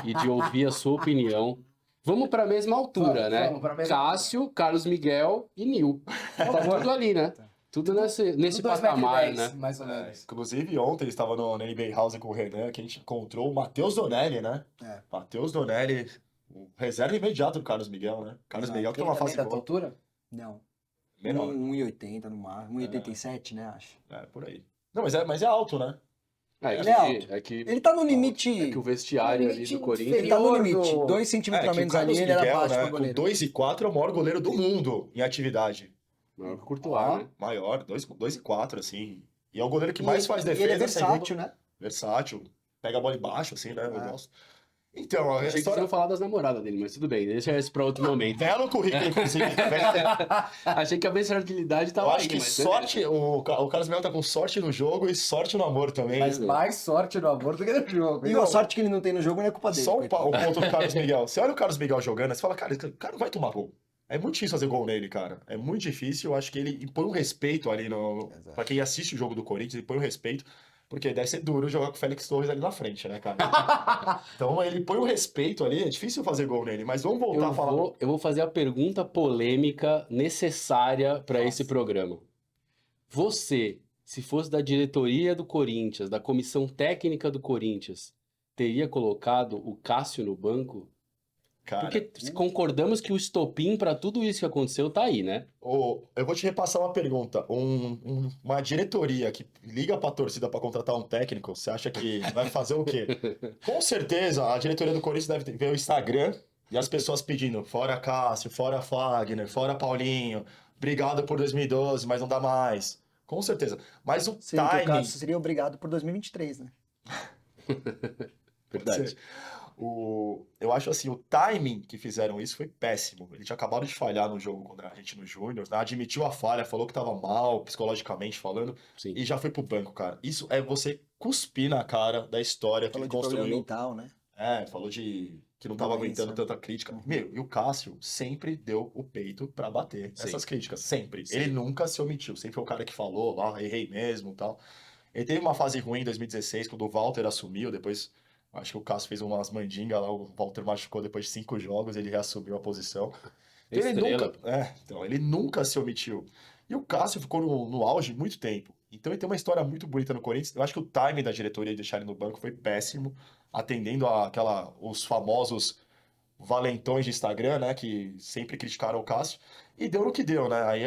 Speaker 2: e de ouvir a sua opinião. Vamos pra mesma altura, né?
Speaker 4: Vamos pra mesma
Speaker 2: Cássio, Carlos Miguel e Nil. Tá tudo ali, né? Tudo nesse
Speaker 4: Tudo 2,10
Speaker 2: patamar,
Speaker 4: m,
Speaker 2: né?
Speaker 4: mais ou menos.
Speaker 1: Inclusive, ontem ele estava no NBA House com o Renan, que a gente encontrou o Matheus Donelli, né?
Speaker 3: É.
Speaker 1: Matheus Donelli, o reserva imediato do Carlos Miguel, né? Carlos
Speaker 3: Exato.
Speaker 1: Miguel que tem
Speaker 4: Ele
Speaker 1: uma
Speaker 4: também
Speaker 1: fase
Speaker 4: da tua
Speaker 1: boa.
Speaker 4: altura?
Speaker 3: Não.
Speaker 1: Menor.
Speaker 3: 1,80 no máximo. 1,87, né? Acho.
Speaker 1: É, por aí. Não, mas é alto, né?
Speaker 3: Ele é alto.
Speaker 2: É que
Speaker 3: Ele tá no limite.
Speaker 2: é que o vestiário ali
Speaker 4: limite
Speaker 2: do Corinthians...
Speaker 3: Ele tá no
Speaker 4: inferior
Speaker 3: limite.
Speaker 4: do-
Speaker 3: 2 centímetros a
Speaker 1: que o
Speaker 3: menos ali,
Speaker 1: Carlos
Speaker 3: ele era
Speaker 1: Miguel,
Speaker 3: baixo
Speaker 1: né,
Speaker 3: pra
Speaker 1: com
Speaker 3: goleiro.
Speaker 1: 2,4 é o maior goleiro do mundo em atividade.
Speaker 2: Maior que o Courtois, né?
Speaker 1: Maior, 2,4, assim. E é o goleiro que mais
Speaker 3: E-
Speaker 1: faz
Speaker 3: e
Speaker 1: defesa.
Speaker 3: ele é versátil, né?
Speaker 1: Versátil. Pega a bola embaixo, assim, né? Eu
Speaker 3: É.
Speaker 1: gosto. Então, a
Speaker 2: Achei que vocês
Speaker 1: história...
Speaker 2: iam falar das namoradas dele, mas tudo bem, deixa isso pra outro momento.
Speaker 1: Belo currículo, inclusive.
Speaker 2: Achei que a versatilidade
Speaker 1: Eu
Speaker 2: tava
Speaker 1: acho
Speaker 2: aí,
Speaker 1: que
Speaker 2: mas
Speaker 1: sorte, o Carlos Miguel tá com sorte no jogo e sorte no amor também.
Speaker 4: Mas mais sorte no amor do que no jogo.
Speaker 3: E
Speaker 4: hein?
Speaker 3: a sorte que ele não tem no jogo não é culpa dele.
Speaker 1: Só
Speaker 3: coitado.
Speaker 1: o ponto do Carlos Miguel. Você olha o Carlos Miguel jogando, você fala, cara, esse cara não vai tomar gol. É muito difícil fazer gol nele, cara. É muito difícil. Eu acho que ele impõe um respeito ali
Speaker 3: Exato.
Speaker 1: pra quem assiste o jogo do Corinthians, ele põe um respeito. Porque deve ser duro jogar com o Félix Torres ali na frente, né, cara? Então ele põe o respeito ali, é difícil fazer gol nele, mas vamos voltar a falar.
Speaker 2: Eu vou fazer a pergunta polêmica necessária para esse programa. Você, se fosse da diretoria do Corinthians, da comissão técnica do Corinthians, teria colocado o Cássio no banco?
Speaker 1: Cara,
Speaker 2: Porque concordamos que o estopim para tudo isso que aconteceu tá aí, né?
Speaker 1: eu vou te repassar uma pergunta. Uma diretoria que liga pra torcida pra contratar um técnico, você acha que vai fazer o quê? Com certeza, a diretoria do Corinthians deve ver o Instagram e as pessoas pedindo fora Cássio, fora Fagner, fora Paulinho, obrigado por 2012, mas não dá mais. Com certeza. Mas o
Speaker 3: Sendo que o
Speaker 1: timing...
Speaker 3: Cássio seria obrigado por 2023, né?
Speaker 2: Verdade.
Speaker 1: Eu acho assim, o timing que fizeram isso foi péssimo. Ele tinha acabado de falhar no jogo contra a gente no Júnior, né? Admitiu a falha, falou que tava mal, psicologicamente falando,
Speaker 2: Sim.
Speaker 1: e já foi pro banco, cara. Isso é você cuspir na cara da história que
Speaker 3: Falou
Speaker 1: ele
Speaker 3: de problema
Speaker 1: construiu.
Speaker 3: mental, né?
Speaker 1: Falou de que não tava
Speaker 3: Doença.
Speaker 1: aguentando tanta crítica. Meu, e o Cássio sempre deu o peito pra bater
Speaker 2: Sim.
Speaker 1: essas críticas, sempre.
Speaker 2: Sim.
Speaker 1: Ele nunca se omitiu, sempre foi o cara que falou, errei mesmo e tal. Ele teve uma fase ruim em 2016, quando o Walter assumiu, depois acho que o Cássio fez umas mandingas lá, o Walter machucou depois de 5 jogos, ele reassumiu a posição. Ele
Speaker 2: Estrela.
Speaker 1: nunca, então, ele nunca se omitiu. E o Cássio ficou no auge muito tempo. Então ele tem uma história muito bonita no Corinthians. Eu acho que o timing da diretoria de deixar ele no banco foi péssimo, atendendo os famosos valentões de Instagram, né, que sempre criticaram o Cássio. E deu no que deu, né? Aí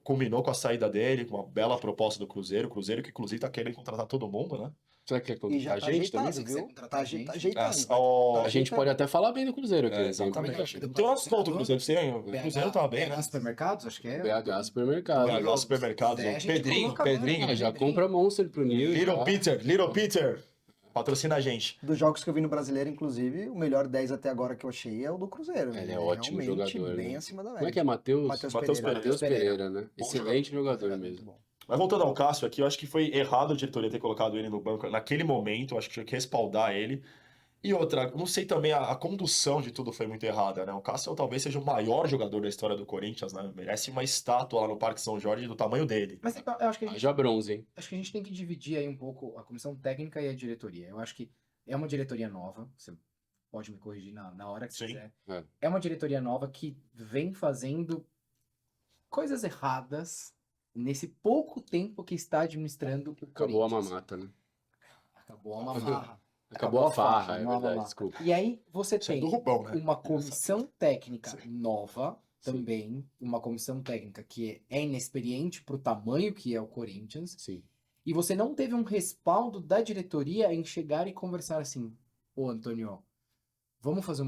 Speaker 1: culminou com a saída dele, com uma bela proposta do Cruzeiro. O Cruzeiro que inclusive tá querendo contratar todo mundo, né?
Speaker 2: Será que é
Speaker 3: E já
Speaker 2: a
Speaker 3: tá
Speaker 2: gente também?
Speaker 3: ajeitado, viu?
Speaker 4: contratar a gente.
Speaker 3: Tá ajeitado.
Speaker 1: A
Speaker 2: A gente pode até falar bem do Cruzeiro aqui.
Speaker 1: exatamente.
Speaker 4: Do
Speaker 1: Tem umas
Speaker 4: patrocinador.
Speaker 1: contas do Cruzeiro, sim. O Cruzeiro tá bem, né?
Speaker 4: BH Supermercados, acho que é.
Speaker 2: BH Supermercado.
Speaker 1: BH Supermercados,
Speaker 4: É, a gente
Speaker 1: Pedrinho,
Speaker 4: coloca
Speaker 1: Pedrinho.
Speaker 2: Ah, já compra Monster pro Nil.
Speaker 1: Little Peter, patrocina a gente.
Speaker 3: Dos jogos que eu vi no Brasileiro, inclusive, o melhor 10 até agora que eu achei é o do Cruzeiro.
Speaker 2: Ele é
Speaker 3: né?
Speaker 2: ótimo
Speaker 3: Realmente
Speaker 2: jogador,
Speaker 3: bem
Speaker 2: né?
Speaker 3: acima da
Speaker 2: Como é
Speaker 3: média.
Speaker 2: que é, Matheus?
Speaker 3: Matheus
Speaker 1: Pereira.
Speaker 2: Matheus Pereira, né?
Speaker 1: Bom
Speaker 2: Excelente jogador mesmo.
Speaker 1: Mas voltando ao Cássio aqui, eu acho que foi errado a diretoria ter colocado ele no banco naquele momento, eu acho que tinha que respaldar ele. E outra, eu não sei também, a condução de tudo foi muito errada, né? O Cássio talvez seja o maior jogador da história do Corinthians, né? Merece uma estátua lá no Parque São Jorge do tamanho dele.
Speaker 4: Mas eu acho que
Speaker 2: Haja bronze, hein?
Speaker 4: acho que a gente tem que dividir aí um pouco a comissão técnica e a diretoria. Eu acho que é uma diretoria nova, você pode me corrigir na hora que você
Speaker 1: Sim.
Speaker 4: quiser.
Speaker 2: É.
Speaker 4: É uma diretoria nova que vem fazendo coisas erradas nesse pouco tempo que está administrando o
Speaker 2: Acabou a
Speaker 4: Corinthians.
Speaker 2: mamata, né?
Speaker 4: Acabou a mamata.
Speaker 2: Acabou a farra, é
Speaker 4: não a
Speaker 2: verdade,
Speaker 4: mamata.
Speaker 2: desculpa.
Speaker 4: E aí você
Speaker 1: Isso é
Speaker 4: tem
Speaker 1: do Rubão, né?
Speaker 4: uma comissão técnica
Speaker 1: Sim.
Speaker 4: nova
Speaker 2: Sim.
Speaker 4: também, uma comissão técnica que é inexperiente para o tamanho que é o Corinthians,
Speaker 2: Sim.
Speaker 4: e você não teve um respaldo da diretoria em chegar e conversar assim, ô Antônio, vamos fazer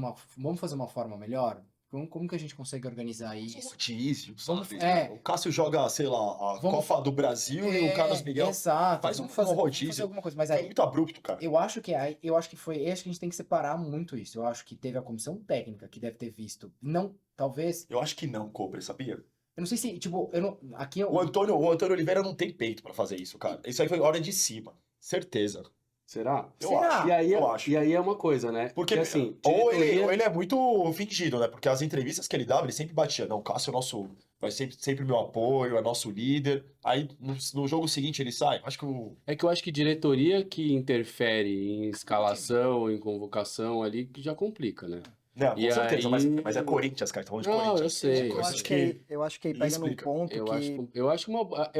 Speaker 4: uma forma melhor? Como que a gente consegue organizar isso?
Speaker 1: Rodízio,
Speaker 4: Vamos-
Speaker 1: sabe?
Speaker 4: é.
Speaker 1: O Cássio joga, sei lá, a
Speaker 4: Vamos-
Speaker 1: Copa do Brasil e o Carlos Miguel
Speaker 4: Exato.
Speaker 1: faz
Speaker 4: vamos
Speaker 1: um
Speaker 4: fazer
Speaker 1: rodízio.
Speaker 4: alguma coisa, mas
Speaker 1: é
Speaker 4: aí
Speaker 1: muito abrupto, cara.
Speaker 4: eu acho que acho que a gente tem que separar muito isso. Eu acho que teve a comissão técnica que deve ter visto. Não, talvez.
Speaker 1: Eu acho que não, Cobra, sabia?
Speaker 4: Eu não sei se, tipo, eu não. Aqui eu.
Speaker 1: O Antônio Oliveira não tem peito pra fazer isso, cara. Isso aí foi hora de cima. Certeza.
Speaker 2: Será?
Speaker 1: Eu
Speaker 4: Será?
Speaker 1: acho.
Speaker 2: E aí,
Speaker 1: eu acho.
Speaker 2: e aí é uma coisa, né?
Speaker 1: Porque,
Speaker 2: assim,
Speaker 1: ou
Speaker 2: diretoria-
Speaker 1: ele é muito fingido, né? Porque as entrevistas que ele dava, ele sempre batia. Não, o Cássio é nosso. Vai sempre meu apoio, é nosso líder. Aí no jogo seguinte ele sai. Acho que o.
Speaker 2: É que eu acho que diretoria que interfere em escalação, em convocação ali, que já complica, né?
Speaker 1: Não, com
Speaker 2: E
Speaker 1: certeza,
Speaker 2: aí-
Speaker 1: mas é Corinthians, cara. Tá falando de
Speaker 2: Não,
Speaker 1: Corinthians.
Speaker 2: eu sei.
Speaker 3: Eu
Speaker 1: Coisas
Speaker 3: acho que aí
Speaker 1: me
Speaker 3: pega num
Speaker 1: explica.
Speaker 3: ponto
Speaker 2: Eu
Speaker 3: que...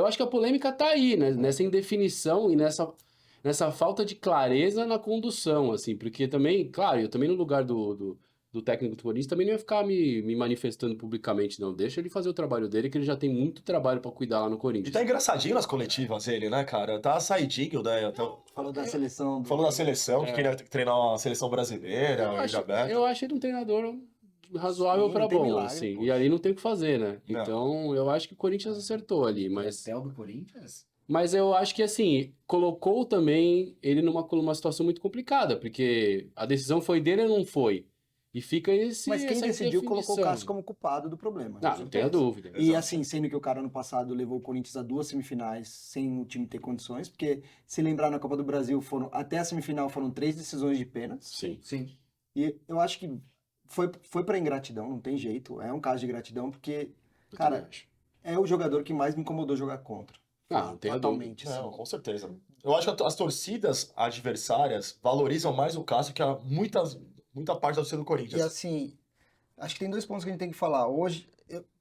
Speaker 2: acho que a polêmica tá aí, né? Nessa indefinição e nessa falta de clareza na condução, assim, porque também, claro, eu também no lugar do técnico do Corinthians também não ia ficar me manifestando publicamente, não. Deixa ele fazer o trabalho dele, que ele já tem muito trabalho pra cuidar lá no
Speaker 1: E
Speaker 2: Corinthians.
Speaker 1: tá engraçadinho nas coletivas ele, né, cara? Tá saidinho, né?
Speaker 3: Falou da seleção...
Speaker 1: Falou da seleção, que queria treinar a seleção brasileira,
Speaker 2: Eu
Speaker 1: o
Speaker 2: acho,
Speaker 1: Ilhabert.
Speaker 2: eu acho ele um treinador razoável
Speaker 3: Sim,
Speaker 2: pra
Speaker 3: não tem
Speaker 2: bom,
Speaker 3: milagre,
Speaker 2: assim.
Speaker 3: poxa.
Speaker 2: E ali não tem o que fazer, né?
Speaker 1: Não.
Speaker 2: Então, eu acho que o Corinthians acertou ali, mas...
Speaker 4: Hotel do Corinthians?
Speaker 2: Mas eu acho que, assim, colocou também ele numa situação muito complicada, porque a decisão foi dele ou não foi? E fica
Speaker 3: Mas quem
Speaker 2: essa
Speaker 3: decidiu colocou o
Speaker 2: indefinição.
Speaker 3: Cássio como culpado do problema.
Speaker 2: Não,
Speaker 3: com
Speaker 2: não tenha
Speaker 3: certeza.
Speaker 2: dúvida.
Speaker 3: E assim, sendo que o cara ano passado levou o Corinthians a 2 semifinais sem o time ter condições, porque se lembrar na Copa do Brasil, até a semifinal foram 3 decisões de pênalti.
Speaker 2: Sim.
Speaker 4: Sim.
Speaker 3: E eu acho que foi pra ingratidão, não tem jeito. É um caso de ingratidão, porque,
Speaker 2: Eu
Speaker 3: cara,
Speaker 2: também acho.
Speaker 3: é o jogador que mais me incomodou jogar contra.
Speaker 2: Ah, não tenha
Speaker 3: Totalmente.
Speaker 1: Não,
Speaker 3: assim.
Speaker 1: com certeza. Eu acho que as torcidas adversárias valorizam mais o Cássio que muita parte da torcida do
Speaker 3: E
Speaker 1: Corinthians.
Speaker 3: assim, acho que tem dois pontos que a gente tem que falar. Hoje,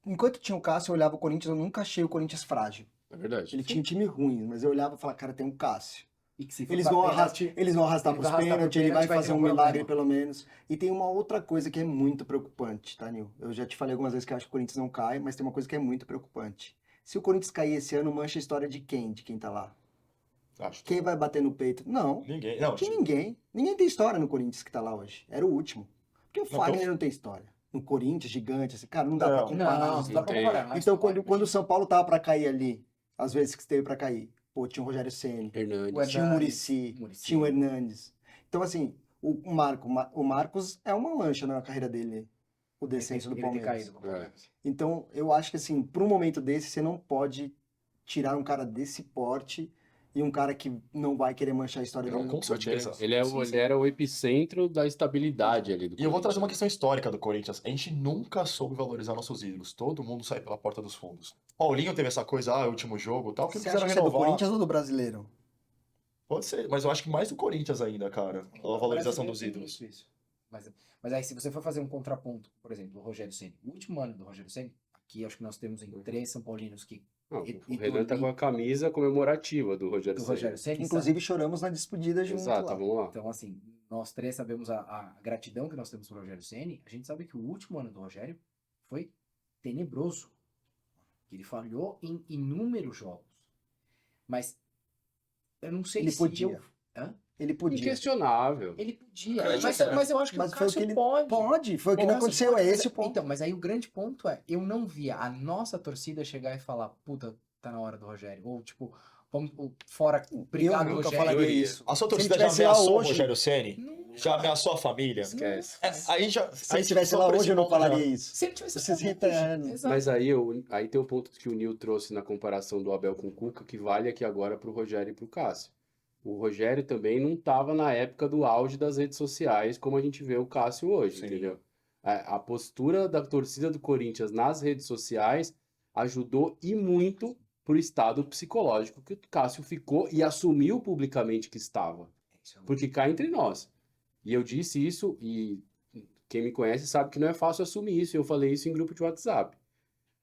Speaker 3: enquanto tinha o Cássio, eu olhava o Corinthians, eu nunca achei o Corinthians frágil.
Speaker 2: É verdade.
Speaker 3: Ele tinha um time ruim, mas eu olhava e falava, cara, tem um Cássio.
Speaker 4: E que se for
Speaker 3: Eles
Speaker 4: pra
Speaker 3: vão
Speaker 4: pênalti,
Speaker 3: arrastar pros
Speaker 4: eles vão arrastar
Speaker 3: pênaltis,
Speaker 4: pro
Speaker 3: ele vai
Speaker 4: pênalti, vai
Speaker 3: fazer
Speaker 4: ter
Speaker 3: um
Speaker 4: um
Speaker 3: milagre
Speaker 4: problema.
Speaker 3: pelo menos. E tem uma outra coisa que é muito preocupante, tá, Nil? Eu já te falei algumas vezes que eu acho que o Corinthians não cai, mas tem uma coisa que é muito preocupante. Se o Corinthians cair esse ano, mancha a história de quem? De quem tá lá?
Speaker 1: Acho.
Speaker 3: Quem vai bater no peito? Não.
Speaker 1: Ninguém. Não,
Speaker 3: Que ninguém. Ninguém tem história no Corinthians que tá lá hoje. Era o último. Porque o
Speaker 1: Não,
Speaker 3: Fagner
Speaker 1: então-
Speaker 3: não tem história. No Corinthians, gigante, assim, cara, não dá
Speaker 1: Não.
Speaker 3: pra comparar.
Speaker 4: Não,
Speaker 3: as
Speaker 4: não dá pra
Speaker 2: tem.
Speaker 4: comparar.
Speaker 3: Então, quando o São Paulo tava pra cair ali, às vezes que esteve pra cair, pô, tinha o Rogério Ceni,
Speaker 2: Hernandes.
Speaker 3: tinha o Muricy,
Speaker 4: Muricy.
Speaker 3: tinha o Hernandes. Então, assim, o Marcos é uma mancha na carreira dele, o descenso do
Speaker 4: Ele ter
Speaker 3: Palmeiras.
Speaker 4: caído.
Speaker 3: Então, eu acho que, assim, para um momento desse, você não pode tirar um cara desse porte e um cara que não vai querer manchar a história
Speaker 1: Não,
Speaker 3: dele.
Speaker 1: com certeza.
Speaker 2: Ele era o epicentro da estabilidade ali do
Speaker 1: E eu vou trazer uma
Speaker 2: Corinthians.
Speaker 1: questão histórica do Corinthians. A gente nunca soube valorizar nossos ídolos. Todo mundo sai pela porta dos fundos. Paulinho teve essa coisa, último jogo e tal, que
Speaker 3: Você
Speaker 1: quiseram
Speaker 3: acha que é do
Speaker 1: renovar.
Speaker 3: Corinthians ou do brasileiro?
Speaker 1: Pode ser, mas eu acho que mais do Corinthians ainda, cara. A valorização dos
Speaker 4: Brasileiro tem
Speaker 1: ídolos.
Speaker 4: isso. Mas aí, se você for fazer um contraponto, por exemplo, o Rogério Ceni, o último ano do Rogério Ceni, aqui acho que nós temos em 3 São Paulinos que
Speaker 2: Não,
Speaker 4: E-
Speaker 2: o
Speaker 4: e
Speaker 2: Renan tá
Speaker 4: do-
Speaker 2: com a camisa comemorativa do Rogério
Speaker 4: do
Speaker 2: Ceni.
Speaker 4: Rogério Ceni.
Speaker 3: Inclusive, choramos na despedida junto
Speaker 2: Exato,
Speaker 3: lá.
Speaker 2: vamos lá.
Speaker 4: Então, assim, nós três sabemos a gratidão que nós temos pro Rogério Ceni. A gente sabe que o último ano do Rogério foi tenebroso. Ele falhou em inúmeros jogos. Mas eu não sei
Speaker 3: Ele
Speaker 4: se
Speaker 3: podia.
Speaker 4: eu... Hã?
Speaker 3: Ele podia.
Speaker 2: Inquestionável.
Speaker 4: Ele podia.
Speaker 1: Cara,
Speaker 4: Mas eu acho que
Speaker 3: Mas
Speaker 4: o
Speaker 3: foi o
Speaker 4: Cássio
Speaker 3: que ele
Speaker 4: pode.
Speaker 3: pode. Foi o que não
Speaker 4: Cássio
Speaker 3: aconteceu.
Speaker 4: pode,
Speaker 3: É
Speaker 4: mas-
Speaker 3: esse o ponto.
Speaker 4: Então, mas aí o grande ponto é, eu não via a nossa torcida chegar e falar, puta, tá na hora do Rogério. Ou, tipo, vamos fora, obrigado,
Speaker 3: eu nunca
Speaker 4: Rogério.
Speaker 3: falaria
Speaker 2: Teoria.
Speaker 3: isso.
Speaker 1: A sua
Speaker 3: Se ele
Speaker 1: torcida já
Speaker 3: tivesse lá
Speaker 1: ameaçou o
Speaker 3: hoje-
Speaker 1: Rogério Ceni?
Speaker 4: Não,
Speaker 1: Já ameaçou a família?
Speaker 2: Esquece.
Speaker 1: Aí já.
Speaker 3: Se ele estivesse lá hoje, eu não falaria isso.
Speaker 4: se ele tivesse
Speaker 3: Vocês
Speaker 4: falado
Speaker 3: reiterando.
Speaker 4: hoje, exato.
Speaker 2: Mas aí tem um ponto que o Nil trouxe na comparação do Abel com o Cuca, que vale aqui agora pro Rogério e pro Cássio. O Rogério também não estava na época do auge das redes sociais, como a gente vê o Cássio hoje,
Speaker 1: Sim.
Speaker 2: entendeu? A postura da torcida do Corinthians nas redes sociais ajudou e muito pro estado psicológico que o Cássio ficou e assumiu publicamente que estava. Porque cá entre nós. E eu disse isso, e quem me conhece sabe que não é fácil assumir isso, e eu falei isso em grupo de WhatsApp.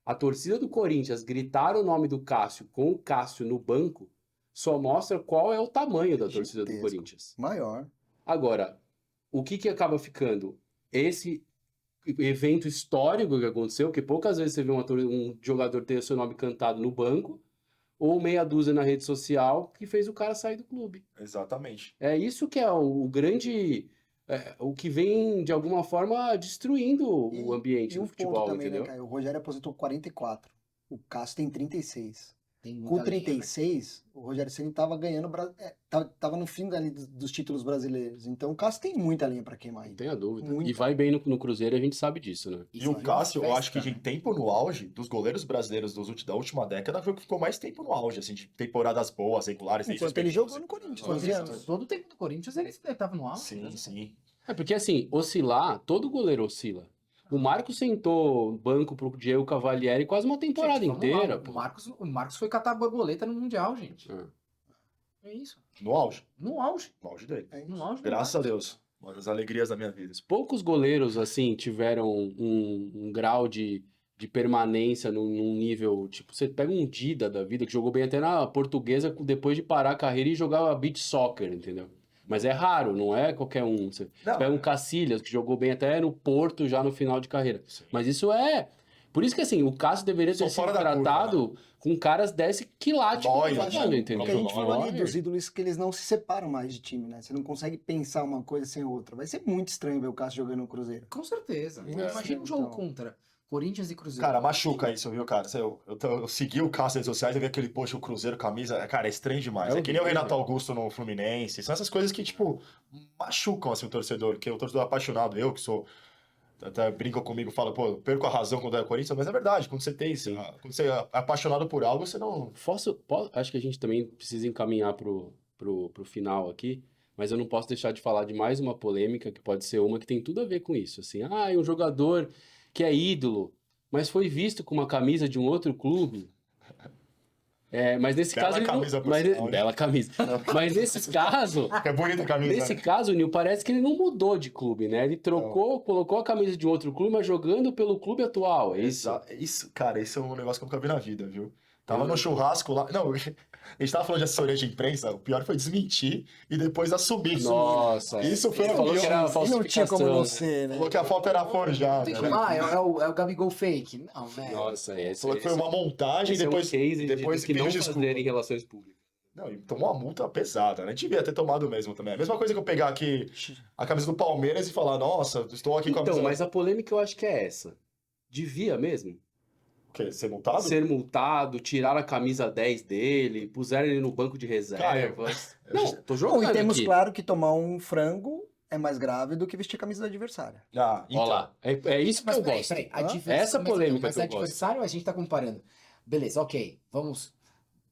Speaker 2: A torcida do Corinthians gritar o nome do Cássio com o Cássio no banco só mostra qual é o tamanho da torcida do
Speaker 3: Gigantesco.
Speaker 2: Corinthians.
Speaker 3: Maior.
Speaker 2: Agora, o que acaba ficando? Esse evento histórico que aconteceu, que poucas vezes você vê um jogador ter o seu nome cantado no banco, ou meia dúzia na rede social, que fez o cara sair do clube.
Speaker 1: Exatamente.
Speaker 2: É isso que é o grande... o que vem, de alguma forma, destruindo o ambiente
Speaker 3: E
Speaker 2: do
Speaker 3: um
Speaker 2: futebol,
Speaker 3: ponto também,
Speaker 2: entendeu?
Speaker 3: né, Caio? O Rogério aposentou com 44. O Cássio tem 36.
Speaker 4: Tem muita
Speaker 3: Com
Speaker 4: linha,
Speaker 3: 36, o Rogério Ceni tava ganhando, tava no fim ali dos títulos brasileiros. Então o Cássio tem muita linha pra queimar
Speaker 2: Não
Speaker 3: ainda.
Speaker 2: tenha dúvida.
Speaker 3: Muita.
Speaker 2: E vai bem no Cruzeiro, a gente sabe disso, né?
Speaker 1: E o
Speaker 4: foi uma
Speaker 1: Cássio, eu acho que
Speaker 4: festa,
Speaker 1: em tempo no auge, dos goleiros brasileiros da última década, foi o que ficou mais tempo no auge, assim, de temporadas boas, regulares, sem
Speaker 3: Enquanto ele
Speaker 1: suspensões.
Speaker 3: jogou no Corinthians,
Speaker 1: Nossa,
Speaker 3: 11 anos.
Speaker 4: Todo o tempo do Corinthians ele tava no auge.
Speaker 1: Sim, sim.
Speaker 2: É porque assim, oscilar, todo goleiro oscila. O Marcos sentou banco pro Diego Cavalieri quase uma temporada
Speaker 4: Gente, vamos lá,
Speaker 2: inteira,
Speaker 4: o
Speaker 2: pô.
Speaker 4: Marcos foi catar borboleta no Mundial, gente.
Speaker 2: Ah.
Speaker 4: É isso.
Speaker 1: No auge.
Speaker 4: No auge.
Speaker 1: No auge dele.
Speaker 4: No auge.
Speaker 1: Graças a Deus. Uma das alegrias da minha vida.
Speaker 2: Poucos goleiros, assim, tiveram um grau de permanência num nível. Tipo, você pega um Dida da vida, que jogou bem até na Portuguesa depois de parar a carreira e jogava beach soccer, entendeu? Mas é raro, não é qualquer um. Você pega um Cacilhas, que jogou bem até no Porto já no final de carreira. Mas isso é. Por isso que, assim, o Cássio deveria ter
Speaker 1: São
Speaker 2: sido
Speaker 1: fora da curva,
Speaker 2: tratado com caras desse quilate que
Speaker 1: Neuer,
Speaker 2: tá
Speaker 1: né?
Speaker 2: jogando, entendeu?
Speaker 3: Porque a gente falou ali
Speaker 2: Neuer.
Speaker 3: dos ídolos que eles não se separam mais de time, né? Você não consegue pensar uma coisa sem outra. Vai ser muito estranho ver o Cássio jogando no Cruzeiro.
Speaker 4: Com certeza.
Speaker 1: É.
Speaker 4: Imagina um jogo
Speaker 3: Então.
Speaker 4: contra Corinthians e Cruzeiro.
Speaker 1: Cara, machuca isso, viu, cara? Eu segui o Cássio nas redes sociais, eu vi aquele post, o Cruzeiro, camisa. Cara, é estranho demais.
Speaker 2: É
Speaker 1: É que nem o
Speaker 2: horrível.
Speaker 1: Renato Augusto no Fluminense. São essas coisas que, tipo, machucam, assim, o torcedor. Porque o torcedor apaixonado, eu que sou. Até brinca comigo, fala, pô, eu perco a razão quando é Corinthians, mas é verdade. Quando você tem isso, quando você é apaixonado por algo, você não.
Speaker 2: Acho que a gente também precisa encaminhar pro final aqui, mas eu não posso deixar de falar de mais uma polêmica, que pode ser uma que tem tudo a ver com isso. Assim, é um jogador que é ídolo, mas foi visto com uma camisa de um outro clube. Mas nesse
Speaker 1: Bela
Speaker 2: caso. Ele não-
Speaker 1: camisa, por
Speaker 2: mas,
Speaker 1: sinal, né?
Speaker 2: bela camisa. Mas nesse caso.
Speaker 1: É bonita a camisa.
Speaker 2: Nesse
Speaker 1: né?
Speaker 2: caso, o Nil, parece que ele não mudou de clube, né? Ele trocou, colocou a camisa de outro clube, mas jogando pelo clube atual. É isso?
Speaker 1: Isso, cara, esse é um negócio que eu nunca vi na vida, viu? Tava
Speaker 2: Eu-
Speaker 1: no churrasco lá. Não, a gente tava falando de assessoria de imprensa, o pior foi desmentir e depois assumir.
Speaker 2: Nossa.
Speaker 1: Isso foi
Speaker 2: ele
Speaker 1: o
Speaker 2: falou
Speaker 1: pior.
Speaker 2: que era
Speaker 3: E não tinha como
Speaker 2: falsificação.
Speaker 3: não
Speaker 2: né?
Speaker 3: ser, né?
Speaker 1: Falou que a foto era forjada.
Speaker 4: Tem
Speaker 1: né?
Speaker 4: como, é o Gabigol fake. Não, né?
Speaker 2: Nossa, esse,
Speaker 1: Falou que foi uma montagem e
Speaker 2: esse
Speaker 1: depois,
Speaker 2: é um case
Speaker 1: depois
Speaker 2: de que
Speaker 1: pediu
Speaker 2: não
Speaker 1: desculpa.
Speaker 2: fazer em relações públicas.
Speaker 1: Não, e tomou uma multa pesada, né? Devia ter tomado mesmo também. A mesma coisa que eu pegar aqui a camisa do Palmeiras e falar, nossa, estou aqui com a
Speaker 2: Então,
Speaker 1: camisa.
Speaker 2: mas a polêmica eu acho que é essa. Devia mesmo
Speaker 1: O quê? Ser multado?
Speaker 2: ser multado, tirar a camisa 10 dele, puseram ele no banco de reservas. Não, tô
Speaker 3: Bom,
Speaker 2: jogando
Speaker 3: e temos
Speaker 2: aqui.
Speaker 3: claro que tomar um frango é mais grave do que vestir a camisa do adversário.
Speaker 1: Ah,
Speaker 2: Olha lá, é isso que
Speaker 4: Mas
Speaker 2: eu
Speaker 4: peraí,
Speaker 2: gosto.
Speaker 4: peraí.
Speaker 2: Essa polêmica
Speaker 4: mas
Speaker 2: que eu gosto.
Speaker 4: adversário a gente tá comparando. Beleza, ok. Vamos.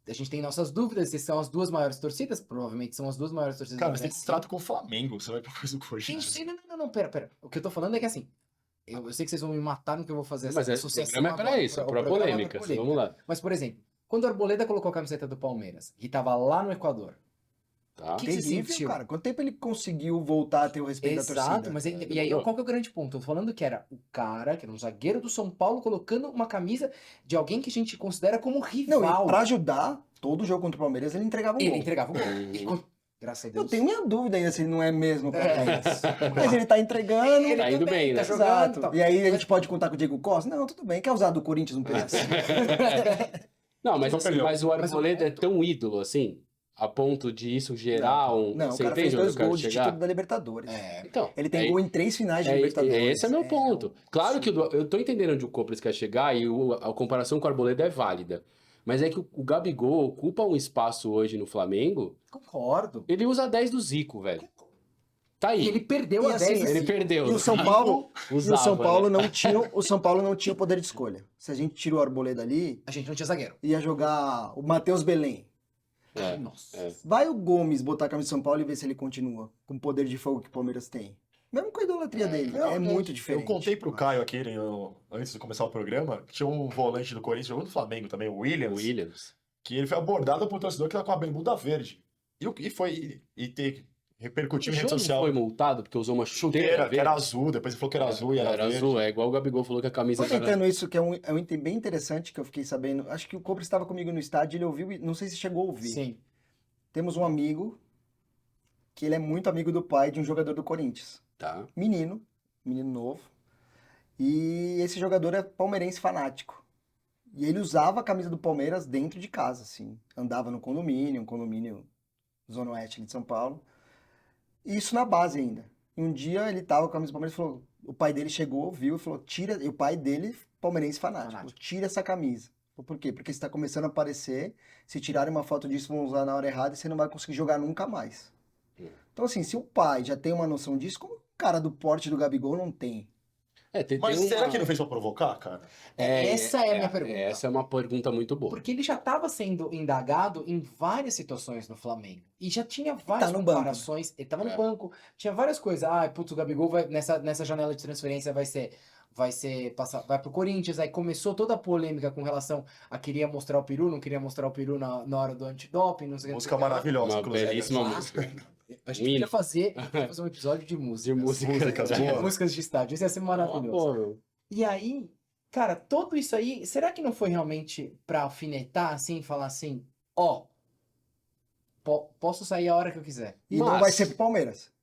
Speaker 4: A gente tem nossas dúvidas se são as duas maiores torcidas. Provavelmente são as duas maiores torcidas
Speaker 1: Cara,
Speaker 4: do
Speaker 1: mas tem
Speaker 4: Brasil.
Speaker 1: contrato com o Flamengo, você vai pra coisa do
Speaker 4: Sim,
Speaker 1: Corinthians.
Speaker 4: sim, não, pera. O que eu tô falando é que assim. Eu sei que vocês vão me matar no que eu vou fazer
Speaker 2: Mas o
Speaker 4: associação
Speaker 2: programa é pra
Speaker 4: agora,
Speaker 2: isso, é
Speaker 4: o
Speaker 2: pra
Speaker 4: programa é
Speaker 2: polêmica.
Speaker 4: pra polêmica.
Speaker 2: Vamos lá.
Speaker 4: Mas, por exemplo, quando o Arboleda colocou a camiseta do Palmeiras e tava lá no Equador.
Speaker 2: Tá?
Speaker 4: Que você
Speaker 3: Terrível,
Speaker 4: sentiu?
Speaker 3: cara. Quanto tempo ele conseguiu voltar a ter o respeito da
Speaker 4: Exato,
Speaker 3: torcida?
Speaker 4: mas e aí, qual que é o grande ponto? Eu tô falando que era o cara, que era um zagueiro do São Paulo, colocando uma camisa de alguém que a gente considera como
Speaker 3: Não,
Speaker 4: rival.
Speaker 3: e pra ajudar, todo jogo contra o Palmeiras ele entregava um
Speaker 4: Ele
Speaker 3: gol.
Speaker 4: entregava o gol. E graças a Deus.
Speaker 3: Eu tenho minha dúvida ainda se ele não é mesmo pra
Speaker 4: É.
Speaker 3: isso. Mas ele tá entregando.
Speaker 4: Ele
Speaker 2: Tá indo bem, né?
Speaker 4: tá jogando.
Speaker 3: Exato.
Speaker 4: Tá.
Speaker 3: E aí a gente pode contar com o Diego Costa? Não, tudo bem. Quer usar do Corinthians um pedaço?
Speaker 2: Não, mas,
Speaker 1: Só
Speaker 2: assim,
Speaker 1: perdeu.
Speaker 2: mas o Arboleda é tão ídolo assim, a ponto de isso gerar um.
Speaker 3: Não, o
Speaker 2: Você
Speaker 3: cara fez
Speaker 2: entende onde
Speaker 3: 2
Speaker 2: eu quero
Speaker 3: gols de
Speaker 2: chegar?
Speaker 3: título da Libertadores.
Speaker 4: É.
Speaker 2: Então,
Speaker 3: Ele tem gol em 3 finais de
Speaker 2: é,
Speaker 3: Libertadores.
Speaker 2: esse é meu ponto. Claro que
Speaker 3: absurdo.
Speaker 2: eu tô entendendo onde o Copres quer chegar e a comparação com o Arboleda é válida. Mas é que o Gabigol ocupa um espaço hoje no Flamengo,
Speaker 4: Concordo.
Speaker 2: ele usa 10 do Zico, velho. Tá aí.
Speaker 4: E ele perdeu
Speaker 3: E
Speaker 4: a
Speaker 3: assim,
Speaker 4: 10.
Speaker 2: Ele perdeu.
Speaker 3: E o São Paulo,
Speaker 2: Usava,
Speaker 3: e o São Paulo
Speaker 2: né?
Speaker 3: não tinha, o São Paulo não tinha o poder de escolha. Se a gente tira o Arboleda ali,
Speaker 4: A gente não tinha zagueiro.
Speaker 3: ia jogar o Matheus Belém.
Speaker 2: É,
Speaker 4: Nossa.
Speaker 2: é.
Speaker 3: Vai o Gomes botar a camisa de São Paulo e ver se ele continua com o poder de fogo que o Palmeiras tem. Mesmo com a idolatria dele.
Speaker 1: Não,
Speaker 3: É muito diferente.
Speaker 1: Eu contei pro Caio aqui, né, antes de começar o programa, que tinha um volante do Corinthians jogando no Flamengo também, o Williams, que ele foi abordado por um torcedor que tá com a bermuda verde. Repercutiu em
Speaker 2: O
Speaker 1: rede
Speaker 2: Jô não
Speaker 1: social.
Speaker 2: foi multado porque usou uma chuteira
Speaker 1: Chuteira, que
Speaker 2: verde?
Speaker 1: era azul, depois ele falou que era azul e era verde.
Speaker 2: azul, é igual o Gabigol falou que a camisa
Speaker 3: Aproveitando isso, que é um item bem interessante que eu fiquei sabendo. Acho que o Cobra estava comigo no estádio, ele ouviu, não sei se chegou a ouvir.
Speaker 4: Sim.
Speaker 3: Temos um amigo que ele é muito amigo do pai de um jogador do Corinthians.
Speaker 2: Tá.
Speaker 3: Menino novo. E esse jogador é palmeirense fanático. E ele usava a camisa do Palmeiras dentro de casa, assim. Andava no condomínio, um condomínio Zona Oeste ali de São Paulo. E isso na base ainda. E um dia ele tava com a camisa do Palmeiras e falou, o pai dele chegou, viu e falou, tira, e o pai dele, palmeirense fanático, falou, tira essa camisa. Falou, por quê? Porque você está começando a aparecer, se tirarem uma foto disso, vão usar na hora errada e você não vai conseguir jogar nunca mais. Então assim, se o pai já tem uma noção disso, como o cara do porte do Gabigol não tem?
Speaker 1: Mas
Speaker 2: tem
Speaker 1: será
Speaker 2: uma-
Speaker 1: que ele fez pra provocar, cara?
Speaker 4: Essa é a minha pergunta.
Speaker 2: Essa é uma pergunta muito boa.
Speaker 4: Porque ele já estava sendo indagado em várias situações no Flamengo. E já tinha várias
Speaker 3: no banco.
Speaker 4: comparações. Ele estava
Speaker 2: É.
Speaker 4: no banco. Tinha várias coisas. Ah, putz, o Gabigol vai, nessa janela de transferência vai pro Corinthians. Aí começou toda a polêmica com relação a queria mostrar o peru, não queria mostrar o peru na hora do antidoping, não sei o que.
Speaker 1: Música maravilhosa,
Speaker 2: Uma
Speaker 1: inclusive.
Speaker 2: belíssima
Speaker 4: Ah,
Speaker 2: música.
Speaker 4: A gente podia fazer um episódio de música.
Speaker 1: Músicas boas.
Speaker 4: Músicas de estádio. Isso ia ser maravilhoso.
Speaker 2: Pô, meu.
Speaker 4: E aí, cara, tudo isso aí, será que não foi realmente pra alfinetar, assim, falar assim, ó, posso sair a hora que eu quiser?
Speaker 3: E não
Speaker 2: Mas-
Speaker 3: vai ser pro Palmeiras.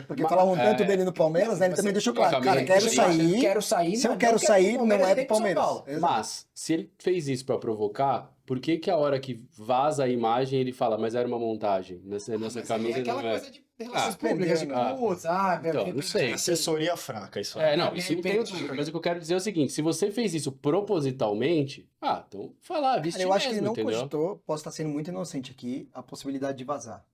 Speaker 3: Porque falavam tanto dele no Palmeiras, né? Ele também deixou claro, cara, quero sair.
Speaker 4: Quero sair,
Speaker 3: Se eu
Speaker 4: mas
Speaker 3: quero sair, não é pro
Speaker 4: dentro de São
Speaker 3: Palmeiras.
Speaker 4: Paulo.
Speaker 3: Exato.
Speaker 2: Mas, se ele fez isso pra provocar, por que que a hora que vaza a imagem ele fala, mas era uma montagem? Nessa
Speaker 4: Mas
Speaker 2: camisa
Speaker 4: é aquela
Speaker 2: não é.
Speaker 4: coisa de relações
Speaker 2: Ah,
Speaker 4: públicas, de
Speaker 3: perdeu,
Speaker 2: né?
Speaker 4: putz,
Speaker 2: Então, não sei.
Speaker 1: Assessoria fraca, isso aí.
Speaker 2: Não,
Speaker 4: de
Speaker 2: isso não tem
Speaker 4: repente-
Speaker 2: dúvida. Mas o que eu quero dizer é o seguinte: se você fez isso propositalmente, então falar,
Speaker 3: Cara,
Speaker 2: vestir
Speaker 3: eu acho que ele
Speaker 2: mesmo,
Speaker 3: não
Speaker 2: entendeu?
Speaker 3: cogitou, posso estar sendo muito inocente aqui, a possibilidade de vazar.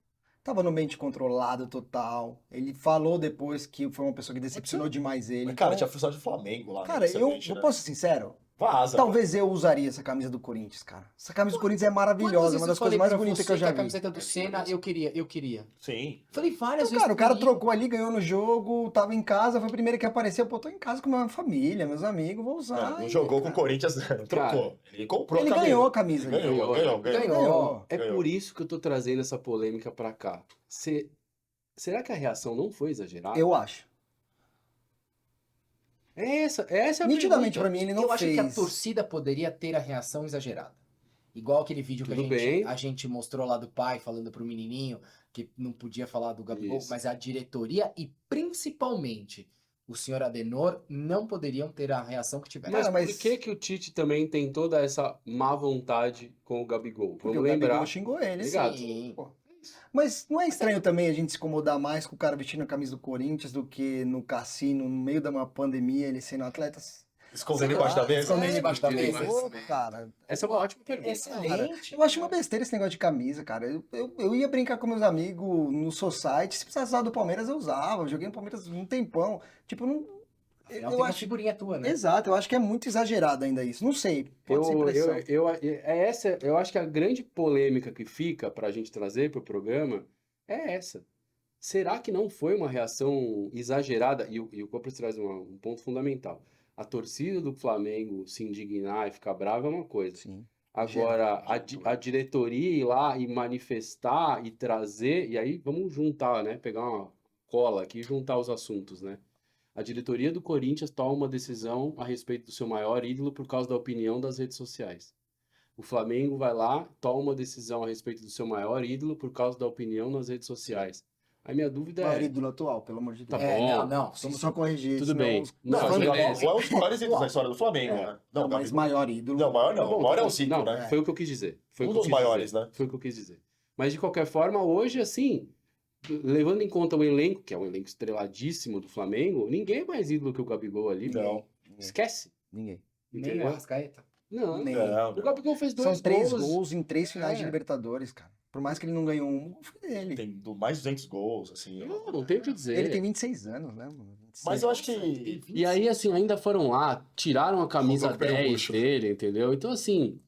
Speaker 3: Tava no ambiente controlado total. Ele falou depois que foi uma pessoa que decepcionou demais ele.
Speaker 1: Mas, cara,
Speaker 3: Então,
Speaker 1: tinha frustração do Flamengo lá.
Speaker 3: cara,
Speaker 1: nesse
Speaker 3: eu
Speaker 1: ambiente, né?
Speaker 3: posso ser sincero,
Speaker 1: Vaza.
Speaker 3: Talvez eu usaria essa camisa do Corinthians, cara. Essa camisa do Corinthians é maravilhosa, uma das coisas mais bonitas que eu já
Speaker 4: a
Speaker 3: vi.
Speaker 4: camiseta do Senna, eu queria.
Speaker 1: Sim.
Speaker 4: Falei várias
Speaker 3: Então,
Speaker 4: vezes.
Speaker 3: cara, o cara
Speaker 4: comigo.
Speaker 3: trocou ali, ganhou no jogo, tava em casa, foi o primeiro que apareceu. Pô, tô em casa com minha família, meus amigos, vou usar.
Speaker 1: Não
Speaker 3: E,
Speaker 1: jogou com o
Speaker 3: cara,
Speaker 1: Corinthians, não trocou. Ele comprou
Speaker 3: Ele
Speaker 1: a camisa.
Speaker 3: ganhou a camisa. ali.
Speaker 1: Ganhou.
Speaker 4: Ganhou.
Speaker 2: É
Speaker 1: Ganhou.
Speaker 2: por isso que eu tô trazendo essa polêmica pra cá. Será que a reação não foi exagerada?
Speaker 3: Eu acho.
Speaker 2: Essa é a
Speaker 3: Nitidamente,
Speaker 2: pergunta.
Speaker 3: pra mim, ele não
Speaker 4: Eu acho
Speaker 3: fez.
Speaker 4: que a torcida poderia ter a reação exagerada. Igual aquele vídeo que
Speaker 2: Tudo bem.
Speaker 4: a gente mostrou lá do pai falando pro menininho que não podia falar do Gabigol,
Speaker 2: Isso.
Speaker 4: mas a diretoria e principalmente o senhor Adenor não poderiam ter a reação que tiveram.
Speaker 2: Mas,
Speaker 3: Cara, mas-
Speaker 2: por que o Tite também tem toda essa má vontade com o Gabigol?
Speaker 3: Porque
Speaker 2: Vamos
Speaker 3: o
Speaker 2: lembrar.
Speaker 3: Gabigol xingou ele.
Speaker 2: Ligado?
Speaker 4: Sim.
Speaker 3: Pô. Mas não é estranho também a gente se incomodar mais com o cara vestindo a camisa do Corinthians do que no cassino, no meio de uma pandemia, ele sendo atleta?
Speaker 1: Escondendo embaixo da mesa.
Speaker 4: Escondendo embaixo da mesa.
Speaker 3: Pô, cara,
Speaker 2: Essa é uma ótima pergunta.
Speaker 4: Excelente.
Speaker 3: eu acho uma besteira esse negócio de camisa, cara. Eu ia brincar com meus amigos no Society, se precisasse usar do Palmeiras, eu usava. Eu joguei no Palmeiras um tempão. Tipo, não.
Speaker 4: Afinal,
Speaker 3: Eu
Speaker 4: tem uma
Speaker 3: acho.
Speaker 4: figurinha tua, né?
Speaker 3: Exato, eu acho que é muito exagerado ainda isso. Não sei, pode ser impressão.
Speaker 2: Eu acho que a grande polêmica que fica pra gente trazer pro programa é essa. Será que não foi uma reação exagerada? E o Copras traz um ponto fundamental. A torcida do Flamengo se indignar e ficar brava é uma coisa.
Speaker 3: Sim.
Speaker 2: Agora, a diretoria ir lá e manifestar e trazer, e aí vamos juntar, né? Pegar uma cola aqui e juntar os assuntos, né? A diretoria do Corinthians toma uma decisão a respeito do seu maior ídolo por causa da opinião das redes sociais. O Flamengo vai lá, toma uma decisão a respeito do seu maior ídolo por causa da opinião nas redes sociais. Aí minha dúvida
Speaker 3: Maior
Speaker 2: é...
Speaker 3: ídolo atual, pelo amor de
Speaker 2: Tá
Speaker 3: Deus.
Speaker 2: bom.
Speaker 4: Não.
Speaker 3: Vamos só corrigir.
Speaker 2: Tudo
Speaker 3: senão
Speaker 2: bem.
Speaker 3: os-
Speaker 2: Não,
Speaker 1: Não,
Speaker 2: mas
Speaker 1: o
Speaker 2: beleza.
Speaker 1: Gabigol é um dos maiores ídolos da história do Flamengo, né?
Speaker 3: Não, mas
Speaker 1: Gabigol-
Speaker 3: maior ídolo.
Speaker 1: Não, maior
Speaker 2: Tá
Speaker 1: não.
Speaker 2: bom,
Speaker 1: O maior
Speaker 2: tá
Speaker 1: é
Speaker 2: bom.
Speaker 1: o Zico,
Speaker 2: Não,
Speaker 1: né?
Speaker 2: foi o que eu quis dizer. Foi o
Speaker 1: Um
Speaker 2: que eu
Speaker 1: dos
Speaker 2: quis
Speaker 1: maiores,
Speaker 2: dizer.
Speaker 1: né?
Speaker 2: Foi o que eu quis dizer. Mas de qualquer forma, hoje, assim, levando em conta o elenco, que é um elenco estreladíssimo do Flamengo, ninguém é mais ídolo que o Gabigol ali.
Speaker 1: Não.
Speaker 2: Esquece.
Speaker 3: Ninguém.
Speaker 4: Nem
Speaker 2: Entendeu?
Speaker 4: o Arrascaeta.
Speaker 2: Não.
Speaker 3: Nem.
Speaker 1: Não,
Speaker 2: O Gabigol fez
Speaker 3: São
Speaker 2: dois
Speaker 3: 3
Speaker 2: gols.
Speaker 3: gols em 3 finais de
Speaker 2: É.
Speaker 3: Libertadores, cara. Por mais que ele não ganhou um, foi dele.
Speaker 1: Tem mais de 200 gols, assim.
Speaker 2: Não tem o que dizer.
Speaker 3: Ele tem 26 anos, né, mano? 26.
Speaker 1: Mas eu acho que...
Speaker 2: E aí, assim, ainda foram lá, tiraram a camisa
Speaker 1: Jogou com o
Speaker 2: 10
Speaker 1: bucho.
Speaker 2: dele, entendeu? Então, assim,